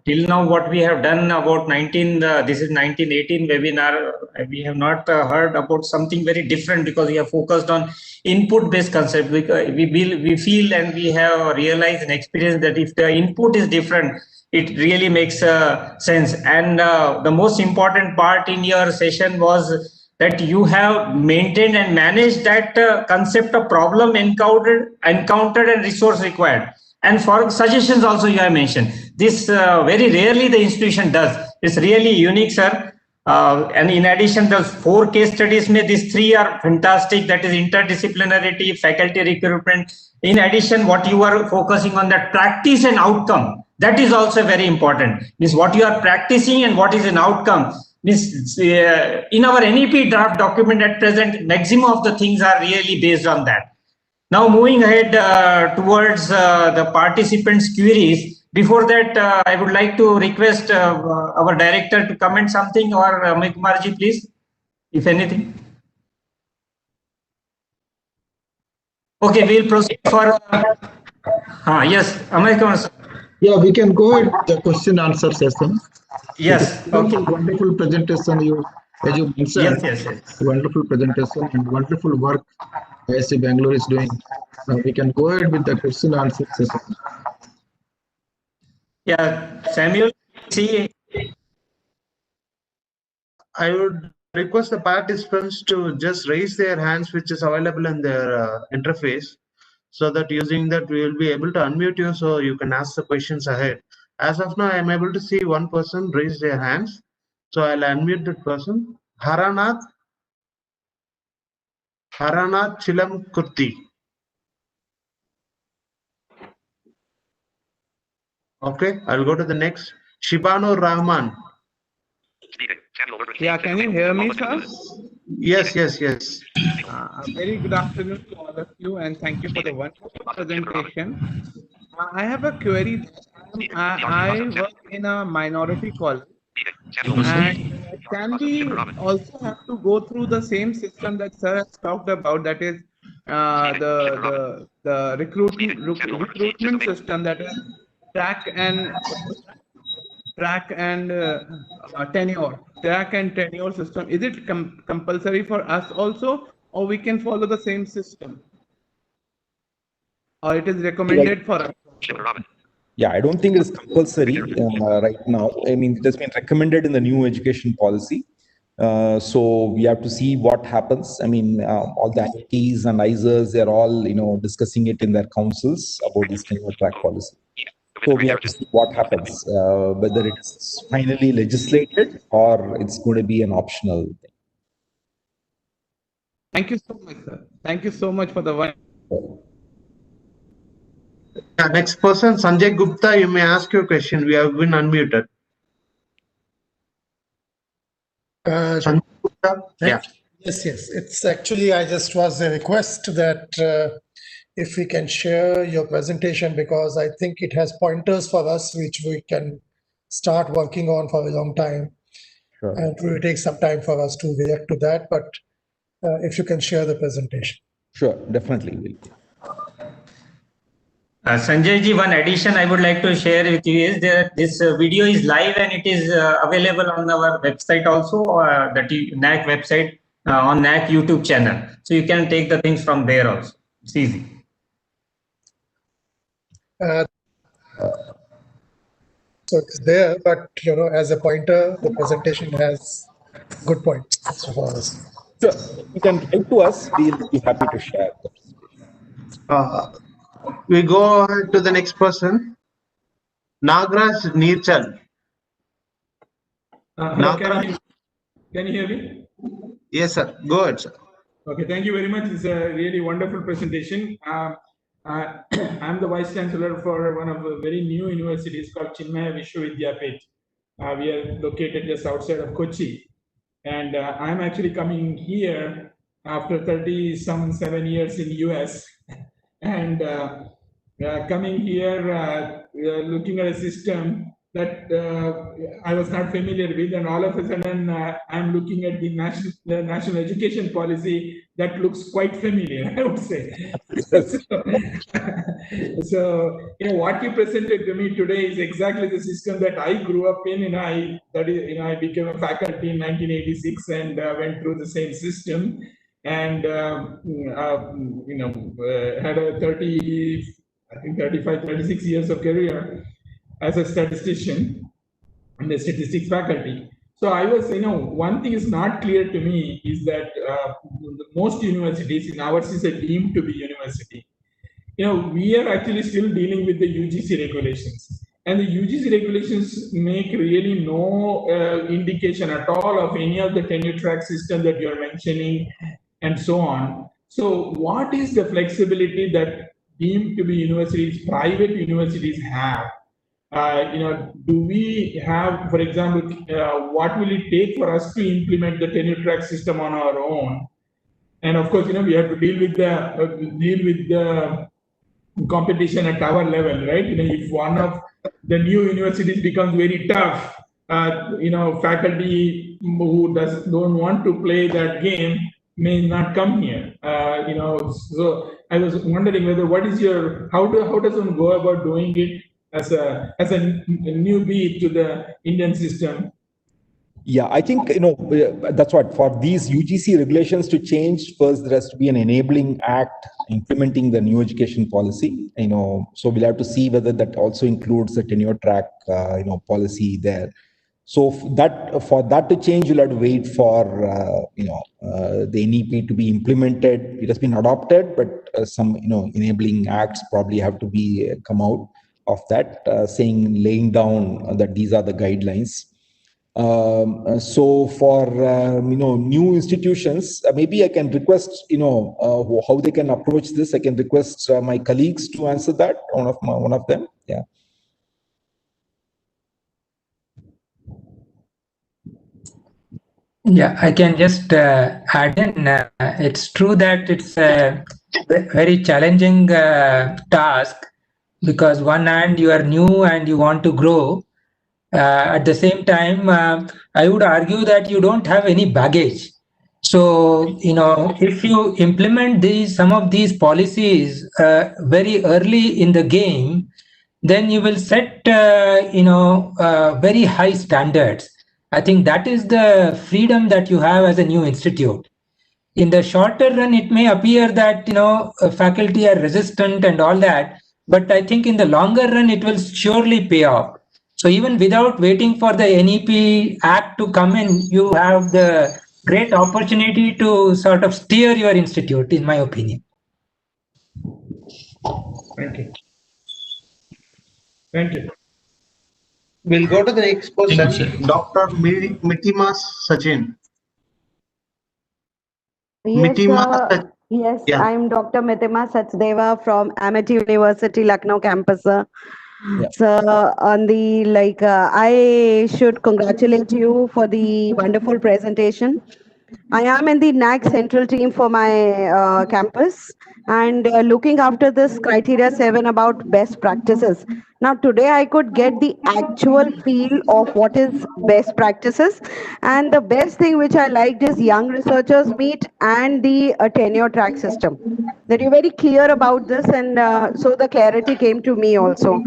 Till now, what we have done about this is 1918 webinar. We have not heard about something very different, because we have focused on input-based concept. We feel and we have realized and experienced that if the input is different, it really makes sense. And the most important part in your session was that you have maintained and managed that concept of problem encountered and resource required. And for suggestions also you have mentioned. This very rarely the institution does. It's really unique, sir. And in addition, the 4 case studies, these 3 are fantastic. That is interdisciplinarity, faculty recruitment. In addition, what you are focusing on, that practice and outcome, that is also very important. Means what you are practicing and what is an outcome. In our NEP draft document at present, maximum of the things are really based on that. Now moving ahead towards the participants' queries. Before that, I would like to request our director to comment something, or Amit Kumarji, please, if anything. Okay, we'll proceed for. Yes, Amit Kumar. Yeah, we can go with the question answer session. Yes. Okay. Wonderful presentation, as you mentioned. Yes. Wonderful presentation and wonderful work ISC Bangalore is doing. Now we can go ahead with the question answer session. Yeah, Samuel. See. I would request the participants to just raise their hands, which is available in their interface, so that using that we will be able to unmute you so you can ask the questions ahead. As of now, I am able to see one person raise their hands, so I'll unmute that person. Haranath Chilam Kurti. Okay, I'll go to the next. Shibano Rahman. Yeah, can you hear me, sir? Yes. Very good afternoon to all of you, and thank you for the wonderful presentation. I have a query. I work in a minority college, and can we also have to go through the same system that sir has talked about, that is the recruitment system, that is track and tenure system? Is it compulsory for us also, or we can follow the same system? or it is recommended for us? Yeah, I don't think it is compulsory right now. I mean, it has been recommended in the new education policy. So we have to see what happens. I mean, all the IITs and ISers, they're all, discussing it in their councils about this tenure track policy. So we have to see what happens, whether it's finally legislated or it's going to be an optional thing. Thank you so much, sir. Thank you so much for the one. Next person, Sanjay Gupta, you may ask your question. We have been unmuted. Sanjay Gupta? Yeah. Yes. It's actually, I just was a request that if we can share your presentation, because I think it has pointers for us, which we can start working on for a long time. Sure. And it will take some time for us to react to that. But if you can share the presentation. Sure, definitely will. Sanjay ji, one addition I would like to share with you is that this video is live and it is available on our website also, the NAAC website, on NAAC YouTube channel. So you can take the things from there also. It's easy. So it's there, but as a pointer, the presentation has good points for us. Sure, you can write to us. We'll be happy to share. We go ahead to the next person. Nagraj Neerchal. Can you hear me? Yes, sir. Go ahead, sir. Okay, thank you very much. It's a really wonderful presentation. I'm the Vice Chancellor for one of the very new universities called Chinmaya Vishwavidyapeth. We are located just outside of Kochi. And I'm actually coming here after 37 years in US. And coming here, looking at a system that I was not familiar with, and all of a sudden I'm looking at the national education policy that looks quite familiar, I would say. So what you presented to me today is exactly the system that I grew up in. I became a faculty in 1986 and went through the same system, and had a 36 years of career as a statistician in the statistics faculty. So I was, one thing is not clear to me is that most universities, in ours is a deemed to be university. We are actually still dealing with the UGC regulations. And the UGC regulations make really no indication at all of any of the tenure track system that you're mentioning and so on. So what is the flexibility that deemed to be universities, private universities have? Do we have, for example, what will it take for us to implement the tenure track system on our own? And of course, we have to deal with the competition at our level, right? If one of the new universities becomes very tough, faculty who don't want to play that game may not come here. So I was wondering how does one go about doing it as a newbie to the Indian system? Yeah, I think, that's what, for these UGC regulations to change, first there has to be an enabling act implementing the new education policy, so we'll have to see whether that also includes the tenure track, policy there. So for that to change, you'll have to wait for, the NEP to be implemented. It has been adopted, but some, enabling acts probably have to be come out of that, laying down that these are the guidelines. So for new institutions, maybe I can request how they can approach this. I can request my colleagues to answer that. One of them, yeah. Yeah, I can just add in. It's true that it's a very challenging task, because one hand you are new and you want to grow. At the same time, I would argue that you don't have any baggage. So, if you implement some of these policies very early in the game, then you will set, very high standards. I think that is the freedom that you have as a new institute. In the shorter run, it may appear that faculty are resistant and all that, but I think in the longer run, it will surely pay off. So even without waiting for the NEP Act to come in, you have the great opportunity to sort of steer your institute, in my opinion. Thank you. Thank you. We'll go to the next Thank you, person, sir. Dr. Mithimas Sachin. Yes, Mithimas, yes, yeah. I'm Dr. Mithima Sachdeva from Amity University, Lucknow campus. Yeah. So on the I should congratulate you for the wonderful presentation. I am in the NAAC central team for my campus and looking after this criteria 7 about best practices. Now today I could get the actual feel of what is best practices, and the best thing which I liked is young researchers meet and the tenure track system. That you're very clear about this, and so the clarity came to me also.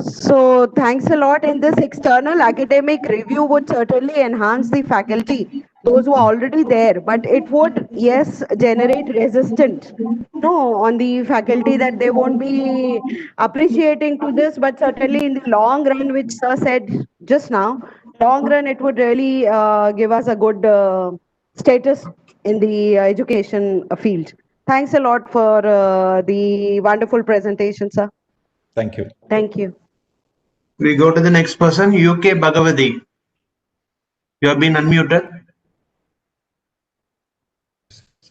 So thanks a lot. In this external academic review would certainly enhance the faculty, those who are already there, but it would, yes, generate resistance. No, on the faculty that they won't be appreciating to this, but certainly in the long run, which sir said just now, long run, it would really give us a good status in the education field. Thanks a lot for the wonderful presentation, sir. Thank you. Thank you. We go to the next person, UK Bhagavati. You have been unmuted.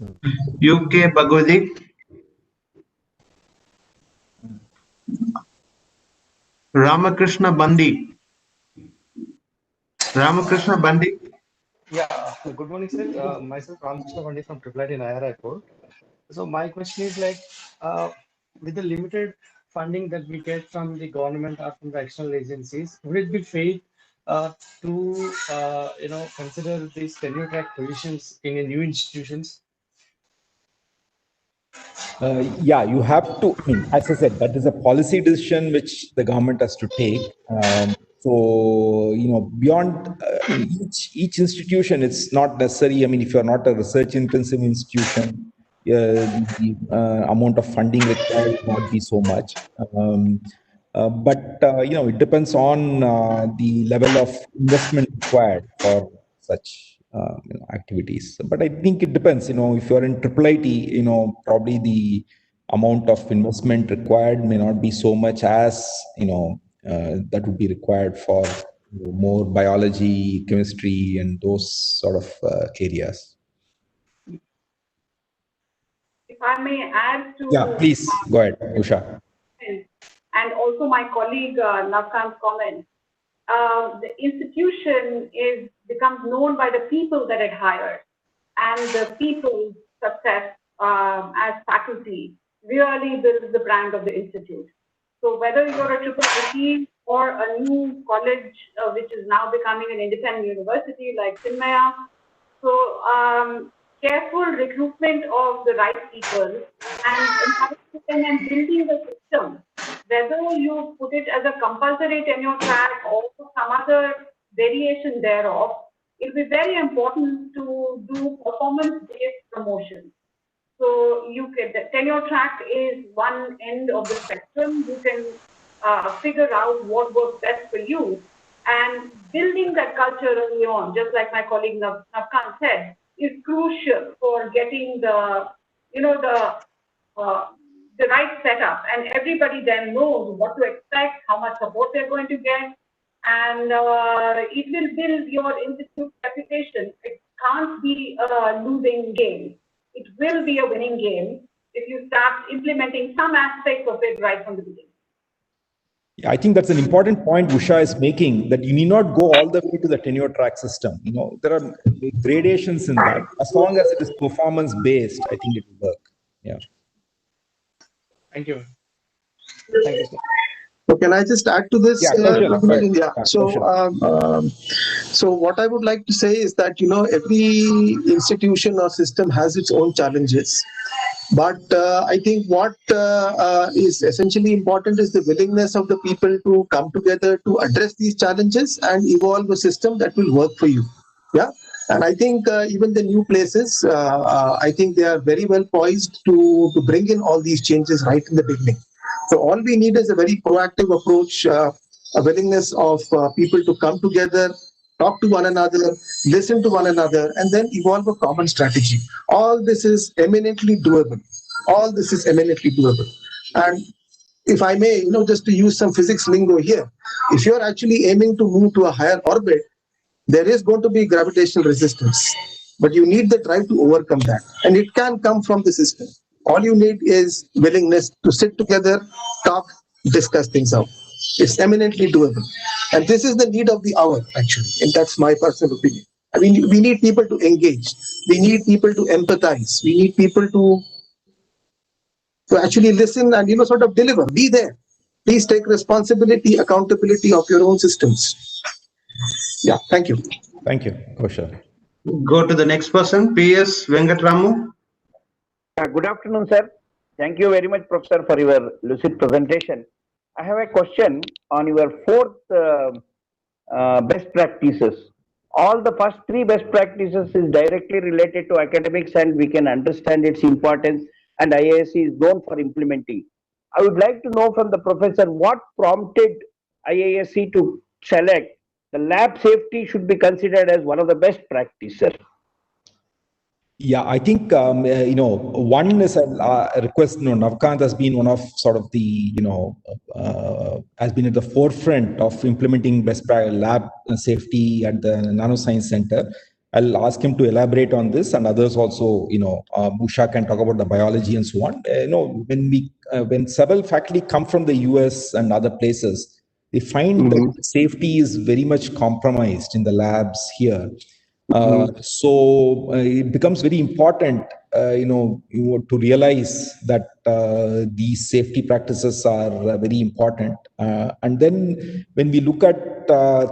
UK Bhagavati. Ramakrishna Bandi. Ramakrishna Bandi. Yeah, good morning, sir. Myself, Ramakrishna Pandey from IIIT Nayara Airport. So my question is like, with the limited funding that we get from the government or from the external agencies, would it be fair to consider these tenure track positions in a new institutions? Yeah, you have to, I mean, as I said, that is a policy decision which the government has to take. So, beyond, each institution, it's not necessary. I mean, if you're not a research intensive institution, the amount of funding required will not be so much. But it depends on the level of investment required for such activities. But I think it depends. If you're in IIIT, probably the amount of investment required may not be so much as that would be required for more biology, chemistry, and those sort of areas. If I may add to Yeah, please go ahead, Usha. And also my colleague Navkant's comment, the institution becomes known by the people that it hires, and the people's success as faculty really builds the brand of the institute. So whether you're a IIIT or a new college, which is now becoming an independent university like Chinmaya, so careful recruitment of the right people and encouraging them and building the system, whether you put it as a compulsory tenure track or some other variation thereof, it will be very important to do performance-based promotion. So the tenure track is one end of the spectrum. You can figure out what works best for you, and building that culture early on, just like my colleague Navkant said, is crucial for getting the right setup, and everybody then knows what to expect, how much support they're going to get, and it will build your institute reputation. It can't be a losing game. It will be a winning game if you start implementing some aspects of it right from the beginning. Yeah, I think that's an important point Usha is making, that you need not go all the way to the tenure track system. There are gradations in that. As long as it is performance based, I think it will work. Yeah. Thank you. Thank you, sir. So can I just add to this? Yeah, Kaushal, Yeah. So what I would like to say is that, every institution or system has its own challenges. But I think what is essentially important is the willingness of the people to come together to address these challenges and evolve a system that will work for you. Yeah. And I think even the new places, I think they are very well poised to bring in all these changes right in the beginning. So all we need is a very proactive approach, a willingness of people to come together, talk to one another, listen to one another, and then evolve a common strategy. All this is eminently doable. All this is eminently doable. And if I may, just to use some physics lingo here, if you're actually aiming to move to a higher orbit, there is going to be gravitational resistance, but you need the drive to overcome that. And it can come from the system. All you need is willingness to sit together, talk, discuss things out. It's eminently doable. And this is the need of the hour, actually. And that's my personal opinion. I mean, we need people to engage. We need people to empathize. We need people to actually listen and, sort of deliver. Be there. Please take responsibility, accountability of your own systems. Yeah, thank you. Thank you, Kosha. Go to the next person, P.S. Venkatramu. Good afternoon, sir. Thank you very much, Professor, for your lucid presentation. I have a question on your fourth best practices. All the first three best practices is directly related to academics, and we can understand its importance, and IISc is known for implementing. I would like to know from the professor what prompted IISc to select the lab safety should be considered as one of the best practices. Yeah, I think, one is a request. Navkant has been one of sort of the, has been at the forefront of implementing best lab safety at the Nanoscience Center. I'll ask him to elaborate on this, and others also, Musha can talk about the biology and so on. When several faculty come from the US and other places, they find that safety is very much compromised in the labs here. So it becomes very important, to realize that these safety practices are very important. And then when we look at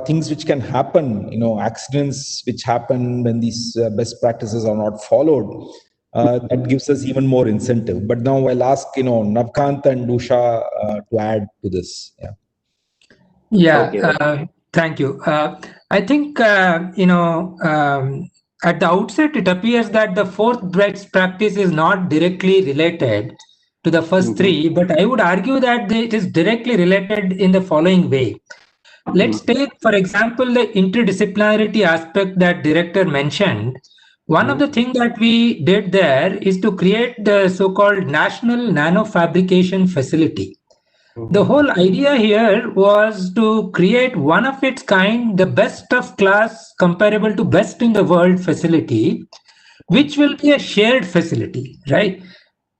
things which can happen, accidents which happen when these best practices are not followed, that gives us even more incentive. But now I'll ask, Navkant and Usha to add to this. Yeah. Yeah, thank you. I think, at the outset, it appears that the fourth best practice is not directly related to the first three, but I would argue that it is directly related in the following way. Let's take, for example, the interdisciplinarity aspect that director mentioned. One of the things that we did there is to create the so-called National Nanofabrication Facility. The whole idea here was to create one of its kind, the best of class, comparable to best in the world facility, which will be a shared facility, right?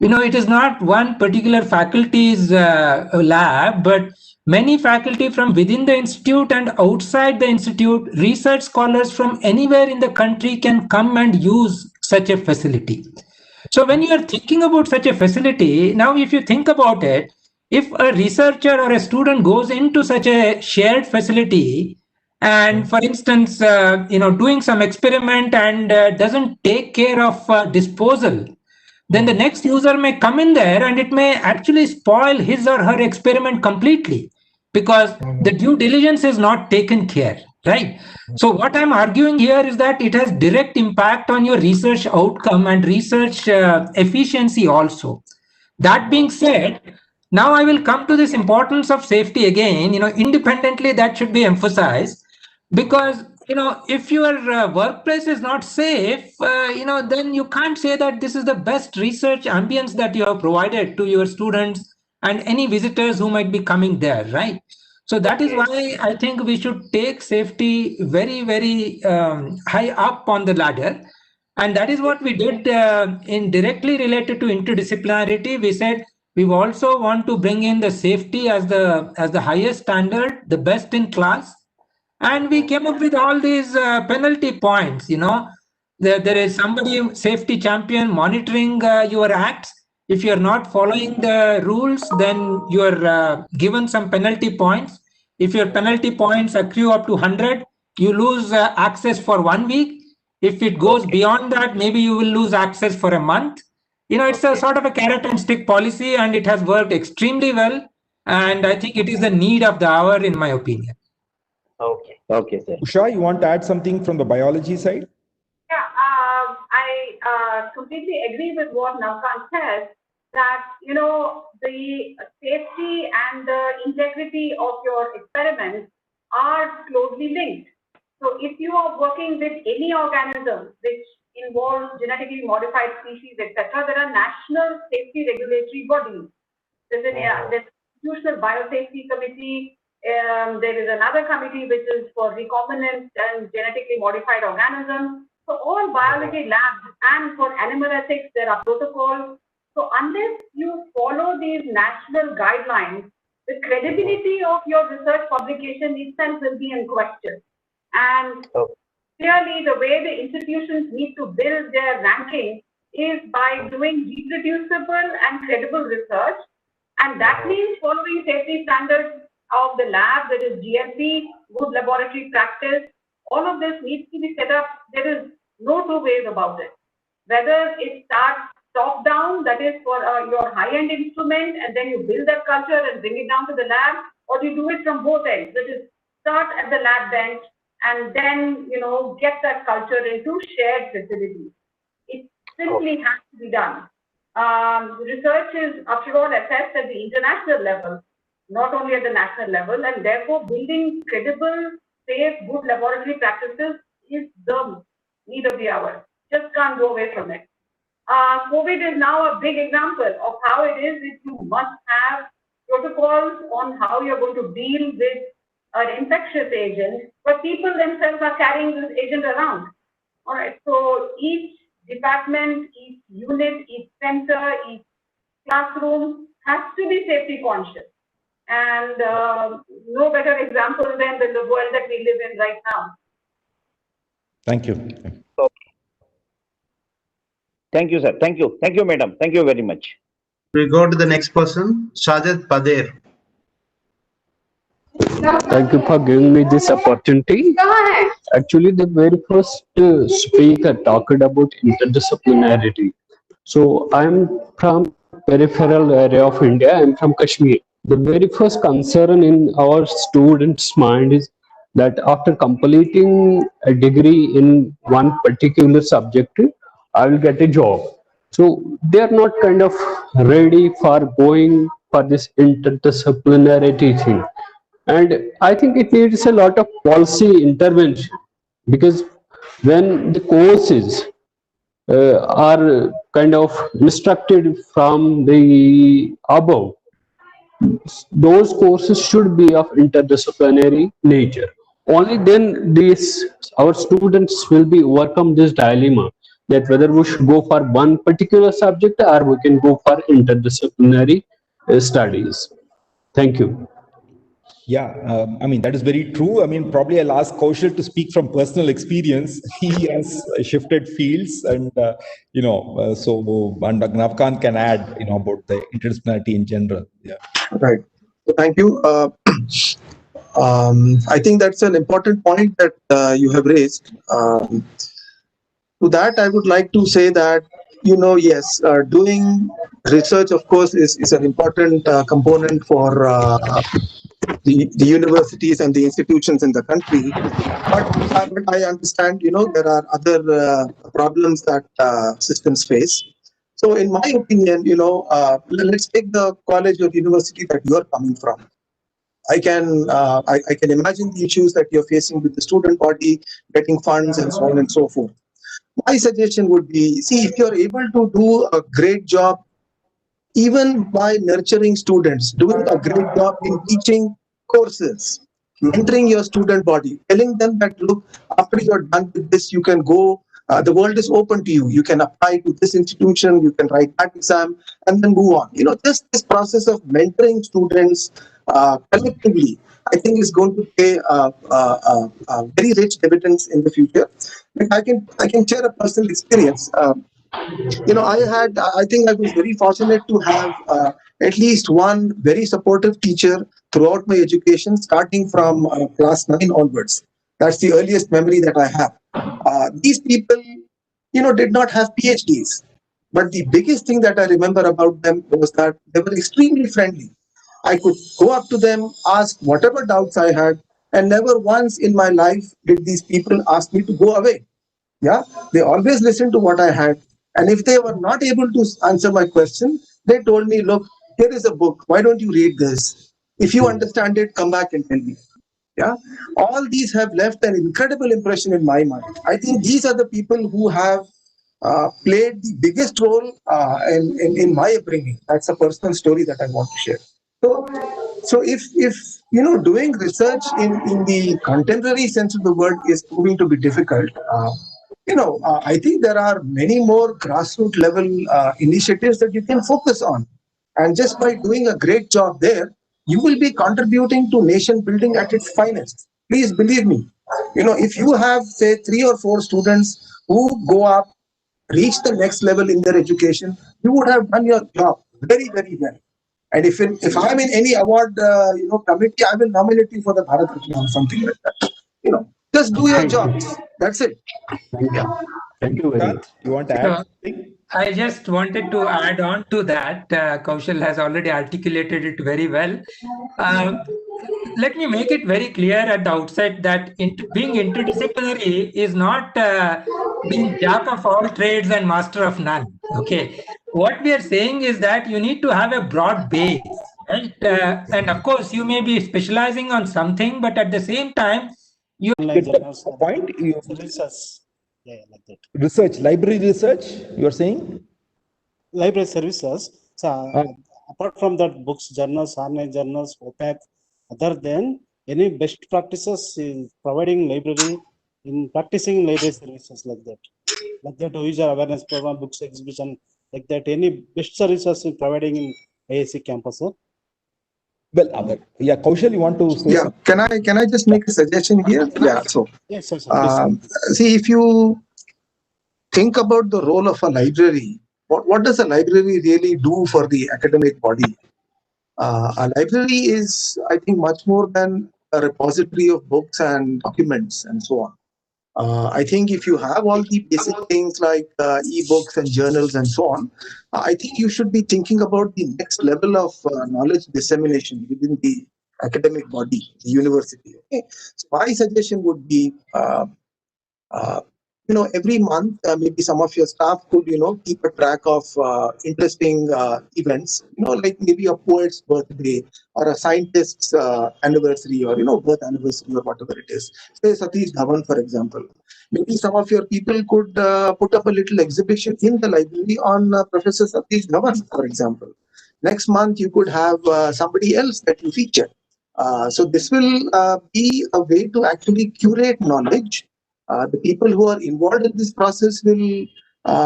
It is not one particular faculty's lab, but many faculty from within the institute and outside the institute, research scholars from anywhere in the country can come and use such a facility. So when you are thinking about such a facility, now if you think about it, if a researcher or a student goes into such a shared facility and, for instance, doing some experiment and doesn't take care of disposal, then the next user may come in there and it may actually spoil his or her experiment completely because the due diligence is not taken care, right? So what I'm arguing here is that it has direct impact on your research outcome and research efficiency also. That being said, now I will come to this importance of safety again. Independently, that should be emphasized because, if your workplace is not safe, then you can't say that this is the best research ambience that you have provided to your students and any visitors who might be coming there, right? So that is why I think we should take safety very, very high up on the ladder. And that is what we did in directly related to interdisciplinarity. We said, we also want to bring in the safety as the highest standard, the best in class, and we came up with all these penalty points. There is somebody, safety champion, monitoring your acts. If you're not following the rules, then you're given some penalty points. If your penalty points accrue up to 100, you lose access for 1 week. If it goes beyond that, maybe you will lose access for a month. It's a sort of a carrot and stick policy, and it has worked extremely well. And I think it is the need of the hour, in my opinion. Okay, sir. Usha, you want to add something from the biology side? completely agree with what Navkant says, that, the safety and the integrity of your experiments are closely linked. So if you are working with any organism which involves genetically modified species, etc., there are national safety regulatory bodies. There's an institutional biosafety committee. There is another committee which is for recombinant and genetically modified organisms. So all biology labs, and for animal ethics, there are protocols. So unless you follow these national guidelines, the credibility of your research publication itself will be in question. And clearly, the way the institutions need to build their ranking is by doing reproducible and credible research. And that means following safety standards of the lab, that is GMP, good laboratory practice. All of this needs to be set up. There is no two ways about it. Whether it starts top down, that is for your high-end instrument, and then you build that culture and bring it down to the lab, or you do it from both ends, that is start at the lab bench and then, get that culture into shared facilities. It simply has to be done. Research is, after all, assessed at the international level, not only at the national level, and therefore building credible, safe, good laboratory practices is the need of the hour. Just can't go away from it. COVID is now a big example of how it is that you must have protocols on how you're going to deal with an infectious agent, but people themselves are carrying this agent around. All right, so each department, each unit, each center, each classroom has to be safety conscious. And no better example than the world that we live in right now. Thank you. Thank you, sir. Thank you. Thank you, madam. Thank you very much. We go to the next person, Shajat Pader. Thank you for giving me this opportunity. Actually, the very first speaker talked about interdisciplinarity. So I'm from peripheral area of India. I'm from Kashmir. The very first concern in our students' mind is that after completing a degree in one particular subject, I will get a job. So they are not kind of ready for going for this interdisciplinarity thing. And I think it needs a lot of policy intervention, because when the courses are kind of instructed from the above, those courses should be of interdisciplinary nature. Only then our students will be overcome this dilemma that whether we should go for one particular subject or we can go for interdisciplinary studies. Thank you. Yeah, I mean, that is very true. I mean, probably I'll ask Kaushal to speak from personal experience. He has shifted fields and, so and Navkant can add, about the interdisciplinarity in general. Yeah. Right. So thank you. I think that's an important point that you have raised. To that, I would like to say that, yes, doing research, of course, is an important component for the universities and the institutions in the country. But I understand, there are other problems that systems face. So in my opinion, let's take the college or university that you are coming from. I can imagine the issues that you're facing with the student body, getting funds and so on and so forth. My suggestion would be, see, if you're able to do a great job, even by nurturing students, doing a great job in teaching courses, mentoring your student body, telling them that, look, after you're done with this, you can go, the world is open to you. You can apply to this institution, you can write that exam, and then move on. Just this process of mentoring students collectively, I think is going to pay very rich dividends in the future. I can share a personal experience. I think I was very fortunate to have at least one very supportive teacher throughout my education, starting from class 9 onwards. That's the earliest memory that I have. These people, did not have PhDs. But the biggest thing that I remember about them was that they were extremely friendly. I could go up to them, ask whatever doubts I had, and never once in my life did these people ask me to go away. Yeah, they always listened to what I had. And if they were not able to answer my question, they told me, look, here is a book. Why don't you read this? If you understand it, come back and tell me. Yeah, all these have left an incredible impression in my mind. I think these are the people who have played the biggest role in my upbringing. That's a personal story that I want to share. So if doing research in the contemporary sense of the word is proving to be difficult, I think there are many more grassroots level initiatives that you can focus on, and just by doing a great job there, you will be contributing to nation building at its finest. Please believe me. If you have say 3 or 4 students who go up, reach the next level in their education, you would have done your job very, very well. And if I'm in any award committee, I will nominate you for the Bharat Ratna or something like that. Just do your job. That's it. Yeah. Thank you very Kant, much. you want to So, add something? I just wanted to add on to that. Kaushal has already articulated it very well. Let me make it very clear at the outset that being interdisciplinary is not being jack of all trades and master of none. Okay, what we are saying is that you need to have a broad base, right? And of course, you may be specializing on something, but at the same time, you Get the point. Services. Yeah, like that. Research, library research, you are saying? Library services. So apart from that, books, journals, online journals, OPAC, other than any best practices in providing library, in practicing library services like that. Like that, user awareness program, books exhibition, like that, any best services in providing in AAC campus. Sir? Well, yeah, Kaushal, you want to say Yeah, something? can I just make a suggestion here? Yeah. So, Yes, sir. Please. see, if you think about the role of a library, what does a library really do for the academic body? A library is, I think, much more than a repository of books and documents and so on. I think if you have all the basic things like e-books and journals and so on, I think you should be thinking about the next level of knowledge dissemination within the academic body, the university. Okay? So my suggestion would be, uh, every month, maybe some of your staff could, keep a track of interesting events, like maybe a poet's birthday or a scientist's anniversary or, birth anniversary or whatever it is. Say Satish Dhawan, for example. Maybe some of your people could put up a little exhibition in the library on Professor Satish Dhawan, for example. Next month, you could have somebody else that you feature. So this will be a way to actually curate knowledge. The people who are involved in this process will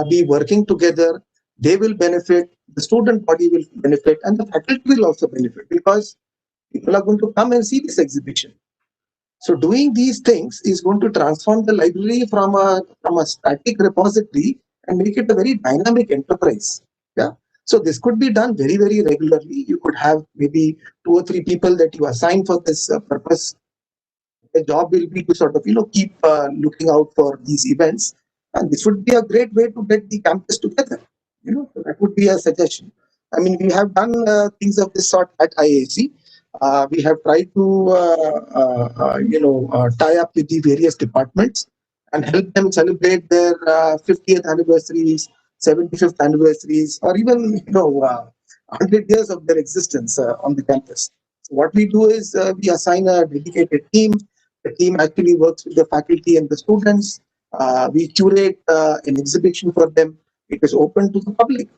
be working together. They will benefit, the student body will benefit, and the faculty will also benefit because people are going to come and see this exhibition. So doing these things is going to transform the library from a static repository and make it a very dynamic enterprise. Yeah. So this could be done very, very regularly. You could have maybe 2 or 3 people that you assign for this purpose. The job will be to sort of keep looking out for these events, and this would be a great way to get the campus together. So that would be a suggestion. I mean, we have done things of this sort at IAC. We have tried to tie up with the various departments and help them celebrate their 50th anniversaries, 75th anniversaries, or even 100 years of their existence on the campus. So what we do is we assign a dedicated team. The team actually works with the faculty and the students. We curate an exhibition for them. It is open to the public.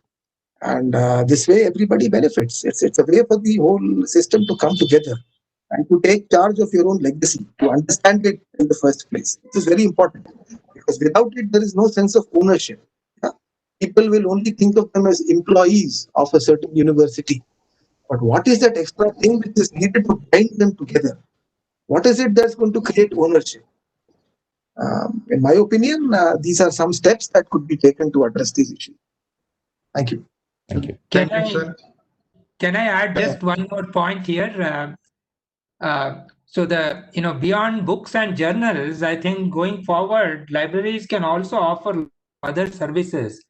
And this way, everybody benefits. It's a way for the whole system to come together and to take charge of your own legacy, to understand it in the first place. This is very important because without it, there is no sense of ownership. Yeah? People will only think of them as employees of a certain university. But what is that extra thing which is needed to bind them together? What is it that's going to create ownership? In my opinion, these are some steps that could be taken to address this issue. Thank you. Thank you. Can I add just one more point here? So beyond books and journals, I think going forward, libraries can also offer other services.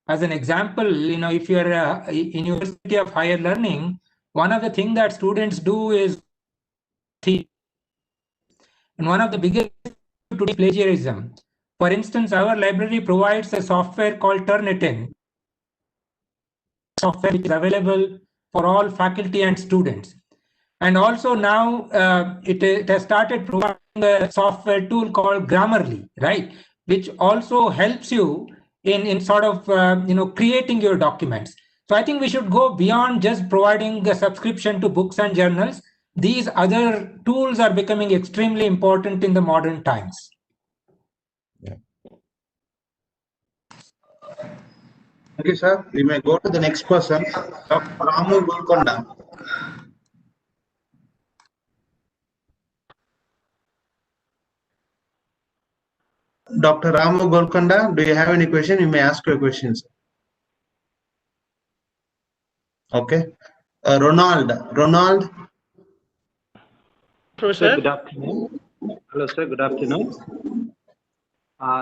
As an example, if you're in University of Higher Learning, one of the things that students do is and one of the biggest to plagiarism. For instance, our library provides a software called Turnitin, software which is available for all faculty and students. And also now it has started providing a software tool called Grammarly, right, which also helps you in sort of creating your documents. So I think we should go beyond just providing a subscription to books and journals. These other tools are becoming extremely important in the modern times. Thank you, sir. We may go to the next person, Dr. Ramu Golconda. Dr. Ramu Golconda, do you have any question? You may ask your questions. Okay. Ronald. Sir, good afternoon. Hello, sir. Good afternoon.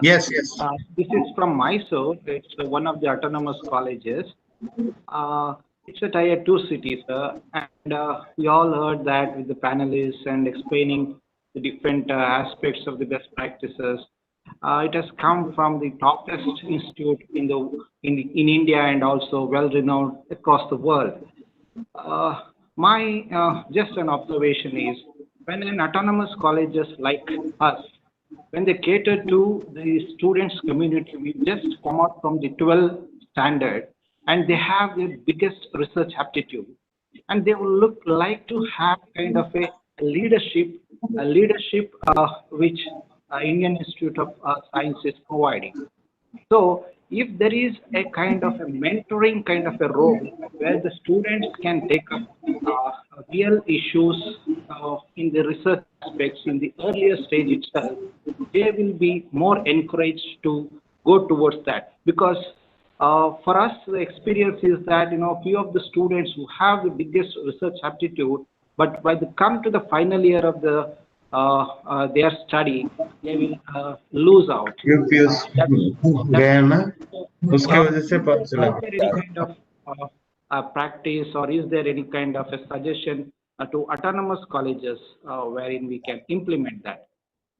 Yes. This is from Mysore. It's one of the autonomous colleges. It's a tier 2 city, sir. And we all heard that with the panelists and explaining the different aspects of the best practices. It has come from the topest institute in India and also well-renowned across the world. My just an observation is, when an autonomous colleges like us, when they cater to the students community, we just come out from the 12 standard and they have the biggest research aptitude, and they will look like to have kind of a leadership which Indian Institute of Science is providing. So if there is a kind of a mentoring kind of a role where the students can take up real issues in the research aspects in the earlier stage itself, they will be more encouraged to go towards that. Because for us, the experience is that, few of the students who have the biggest research aptitude, but when they come to the final year of their study, they will lose out. Is there any kind of practice, or is there any kind of a suggestion to autonomous colleges wherein we can implement that?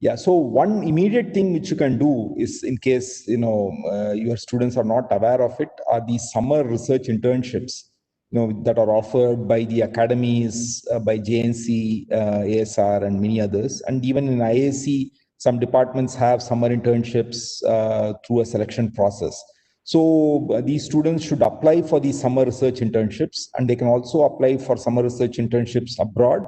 Yeah, so one immediate thing which you can do is, in case your students are not aware of it, are these summer research internships that are offered by the academies, by JNC, ASR, and many others. And even in IAC, some departments have summer internships through a selection process. So these students should apply for these summer research internships, and they can also apply for summer research internships abroad.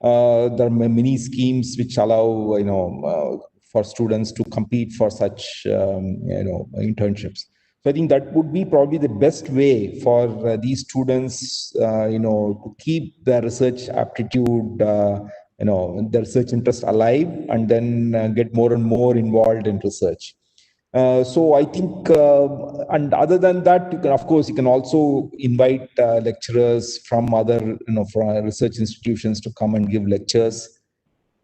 There are many schemes which allow for students to compete for such internships. So I think that would be probably the best way for these students to keep their research aptitude, their research interest alive, and then get more and more involved in research. So I think, and other than that, you can also invite lecturers from other, from research institutions to come and give lectures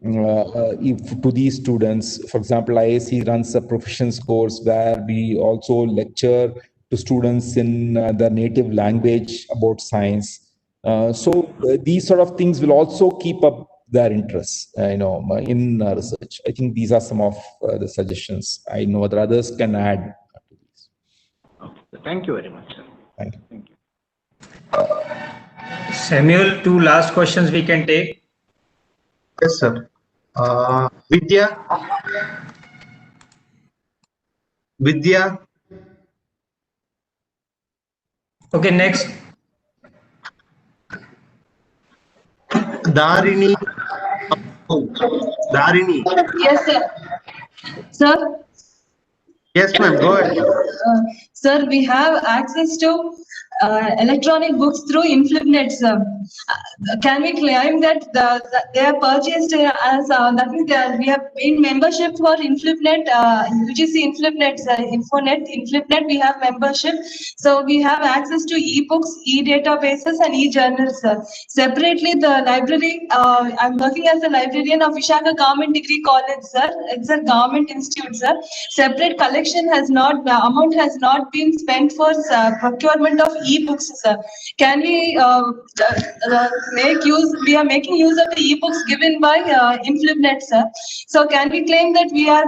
to these students. For example, IAC runs a proficiency course where we also lecture to students in their native language about science. So these sort of things will also keep up their interests, in research. I think these are some of the suggestions. I know that others can add to these. Thank you very much, sir. Thank you. Samuel, 2 last questions we can take. Yes, sir. Vidya. Okay, next. Darini. Yes, sir. Sir? Yes, ma'am. Go ahead. Sir, we have access to electronic books through InflipNet, sir. Can we claim that they are purchased as that means we have been membership for InflipNet, UGC InflipNet, Infonet, InflipNet, we have membership. So we have access to e-books, e-databases, and e-journals, sir. Separately, the library, I'm working as a librarian of Vishaka Government Degree College, sir. It's a government institute, sir. Separate collection has not, amount has not been spent for procurement of e-books, sir. Can we make use? We are making use of the e-books given by InflibNet, sir. So can we claim that we are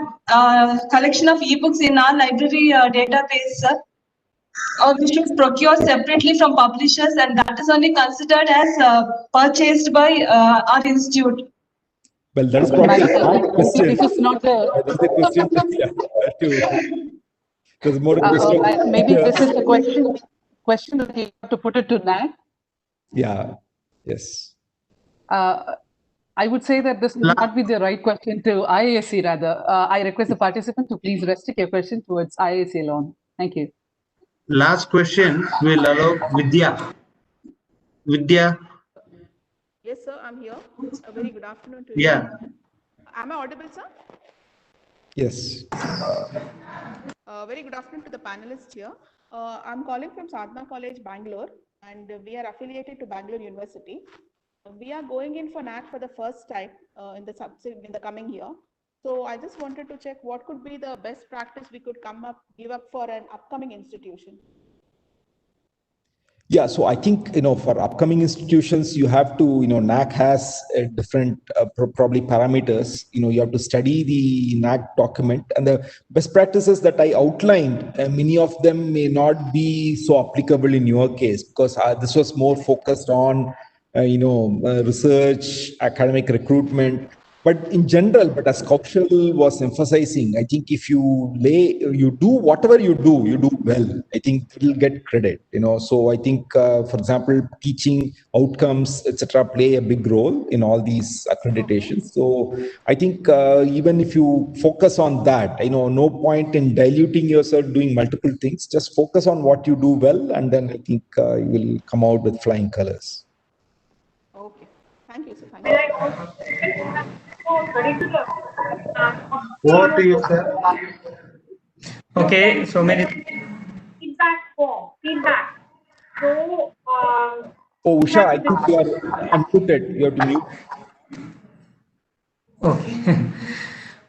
collection of e-books in our library database, sir? Or we should procure separately from publishers, and that is only considered as purchased by our institute. Well, that is probably a question. This is not a. That's the question. There's more a question. Maybe this is a question that you have to put it to NAAC. Yeah. Yes. I would say that this would not be the right question to IAC rather. I request the participant to please restrict your question towards IAC alone. Thank you. Last question will allow Vidya. Vidya. Yes, sir, I'm here. A very good afternoon to Yeah. you. Am I audible, sir? Yes. Very good afternoon to the panelists here. I'm calling from Sadhana College, Bangalore, and we are affiliated to Bangalore University. We are going in for NAAC for the first time in the coming year. So I just wanted to check what could be the best practice we could give up for an upcoming institution. Yeah, so I think, for upcoming institutions, you have to, NAAC has different probably parameters. You have to study the NAAC document, and the best practices that I outlined, many of them may not be so applicable in your case, because this was more focused on, research, academic recruitment. But in general, but as Kaushal was emphasizing, I think if you do whatever you do well, I think it will get credit, So I think, for example, teaching outcomes, etc., play a big role in all these accreditations. So I think even if you focus on that, no point in diluting yourself doing multiple things. Just focus on what you do well, and then I think you will come out with flying colors. Okay. Thank you, sir. Thank you. Over to you, sir. Okay, so many. Feedback form. Feedback. So. Oh, Usha, I think you are unmuted. You have to mute. Okay.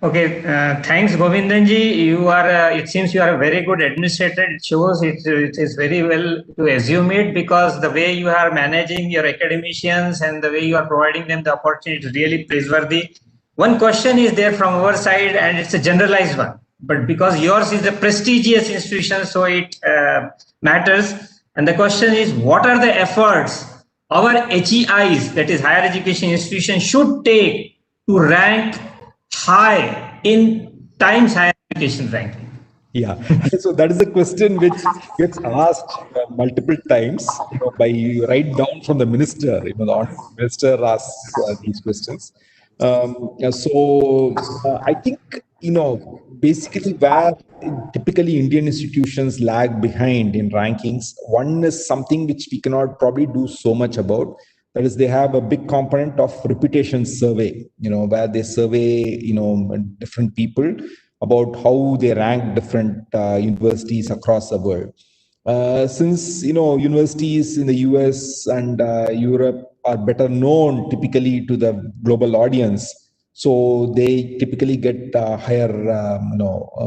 Okay, thanks, Govindanji. You are, it seems you are a very good administrator. It shows it is very well to assume it, because the way you are managing your academicians and the way you are providing them the opportunity is really praiseworthy. One question is there from our side, and it's a generalized one. But because yours is a prestigious institution, so it matters. And the question is, what are the efforts our HEIs, that is higher education institutions, should take to rank high in Times Higher Education ranking? Yeah, so that is a question which gets asked multiple times, by right down from the minister. The honorable minister asks these questions. I think, basically where typically Indian institutions lag behind in rankings, one is something which we cannot probably do so much about. That is, they have a big component of reputation survey, where they survey, different people about how they rank different universities across the world. Since, universities in the US and Europe are better known typically to the global audience, so they typically get higher,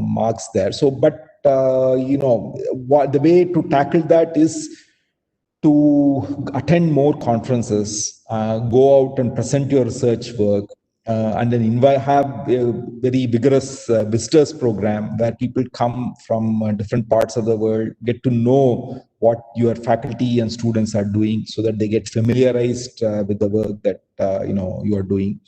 marks there. So, but, the way to tackle that is to attend more conferences, go out and present your research work, and then have a very vigorous visitors program where people come from different parts of the world, get to know what your faculty and students are doing, so that they get familiarized with the work that you are doing.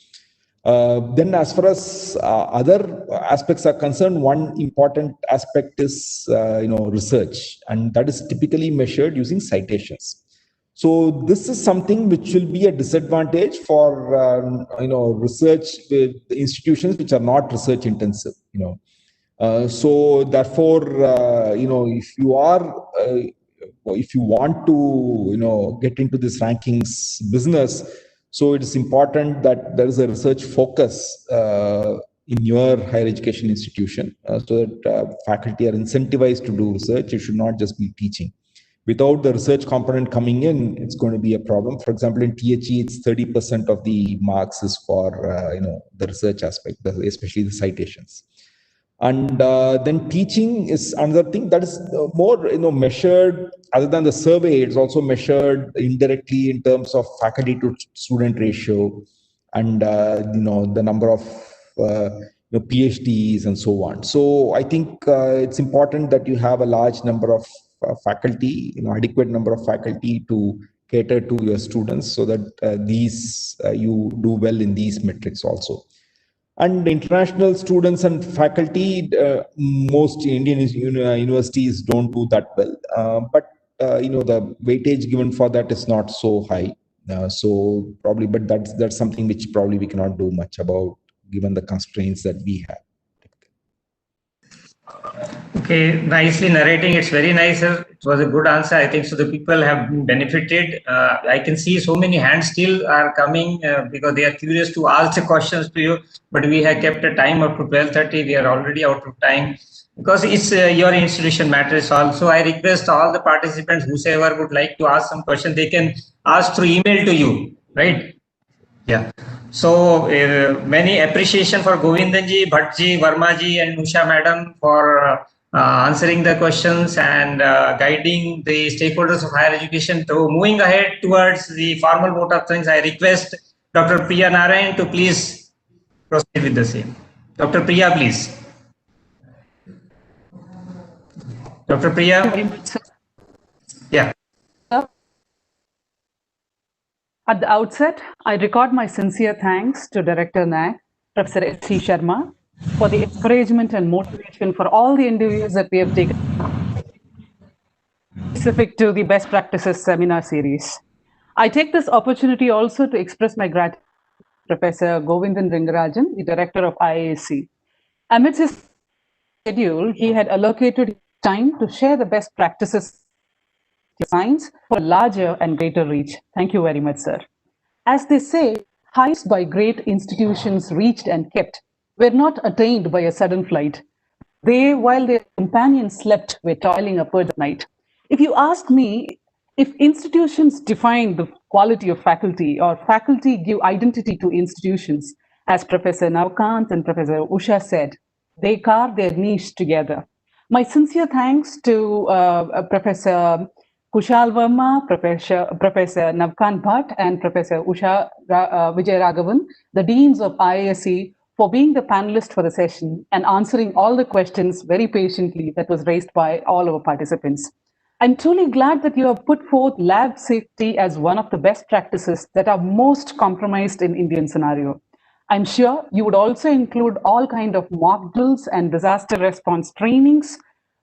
Then as far as other aspects are concerned, one important aspect is research, and that is typically measured using citations. So this is something which will be a disadvantage for research with institutions which are not research intensive. So therefore, if you are if you want to get into this rankings business, so it is important that there is a research focus in your higher education institution, so that faculty are incentivized to do research. It should not just be teaching. Without the research component coming in, it's going to be a problem. For example, in THE, it's 30% of the marks is for the research aspect, especially the citations. And then teaching is another thing that is more measured. Other than the survey, it's also measured indirectly in terms of faculty to student ratio, and the number of PhDs and so on. So I think it's important that you have a large number of faculty, adequate number of faculty to cater to your students, so that you do well in these metrics also. And international students and faculty, most Indian universities don't do that well. But the weightage given for that is not so high. So probably, but that's something which probably we cannot do much about, given the constraints that we have. Okay, nicely narrating. It's very nice, sir. It was a good answer. I think so. The people have been benefited. I can see so many hands still are coming because they are curious to ask the questions to you. But we have kept a time up to 12:30. We are already out of time because it's your institution matters also. I request all the participants, whosoever would like to ask some question, they can ask through email to you, right? Yeah. So many appreciation for Govindanji, Bhattji, Varmaji, and Usha Madam for answering the questions and guiding the stakeholders of higher education. So moving ahead towards the formal vote of thanks, I request Dr. Priya Narayan to please proceed with the same. Dr. Priya, please. Dr. Priya. Yeah. At the outset, I record my sincere thanks to Director NAAC, Professor S.C. Sharma, for the encouragement and motivation for all the individuals that we have taken specific to the best practices seminar series. I take this opportunity also to express my gratitude to Professor Govindan Ringarajan, the Director of IAC. Amidst his schedule, he had allocated time to share the best practices science for a larger and greater reach. Thank you very much, sir. As they say, heights by great institutions reached and kept were not attained by a sudden flight. They, while their companions slept, were toiling upward at night. If you ask me, if institutions define the quality of faculty or faculty give identity to institutions, as Professor Navkant and Professor Usha said, they carve their niche together. My sincere thanks to Professor Kushal Verma, Professor Navkant Bhatt, and Professor Usha Vijay-Raghavan, the Deans of IASC, for being the panelist for the session and answering all the questions very patiently that was raised by all our participants. I'm truly glad that you have put forth lab safety as one of the best practices that are most compromised in Indian scenario. I'm sure you would also include all kind of mock drills and disaster response trainings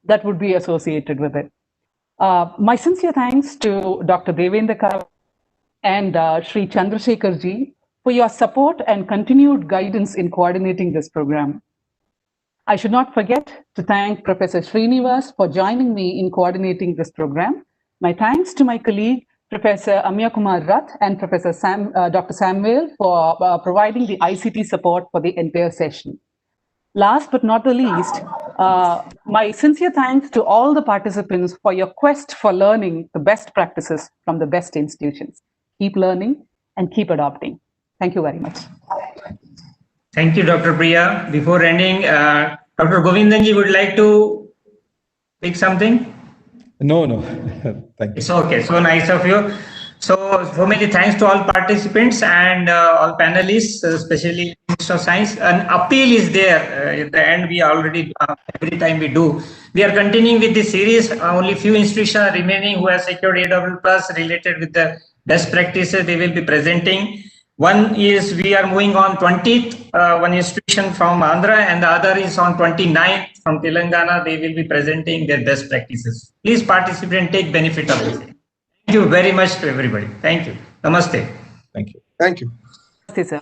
that would be associated with it. My sincere thanks to Dr. Devendra Karav and Sri Chandrasekhar ji for your support and continued guidance in coordinating this program. I should not forget to thank Professor Srinivas for joining me in coordinating this program. My thanks to my colleague, Professor Amya Kumar Rath and Professor Dr. Samuel for providing the ICT support for the entire session. Last but not the least, my sincere thanks to all the participants for your quest for learning the best practices from the best institutions. Keep learning and keep adopting. Thank you very much. Thank you, Dr. Priya. Before ending, Dr. Govindanji would like to pick something? No. Thank you. It's okay. So nice of you. So many thanks to all participants and all panelists, especially Minister of Science. An appeal is there at the end. We already, every time we do, we are continuing with this series. Only few institutions are remaining who have secured AW Plus related with the best practices they will be presenting. One is we are moving on 20th, one institution from Andhra, and the other is on 29th from Telangana. They will be presenting their best practices. Please participate and take benefit of this. Thank you very much to everybody. Thank you. Namaste. Thank you. Thank you. Namaste, sir.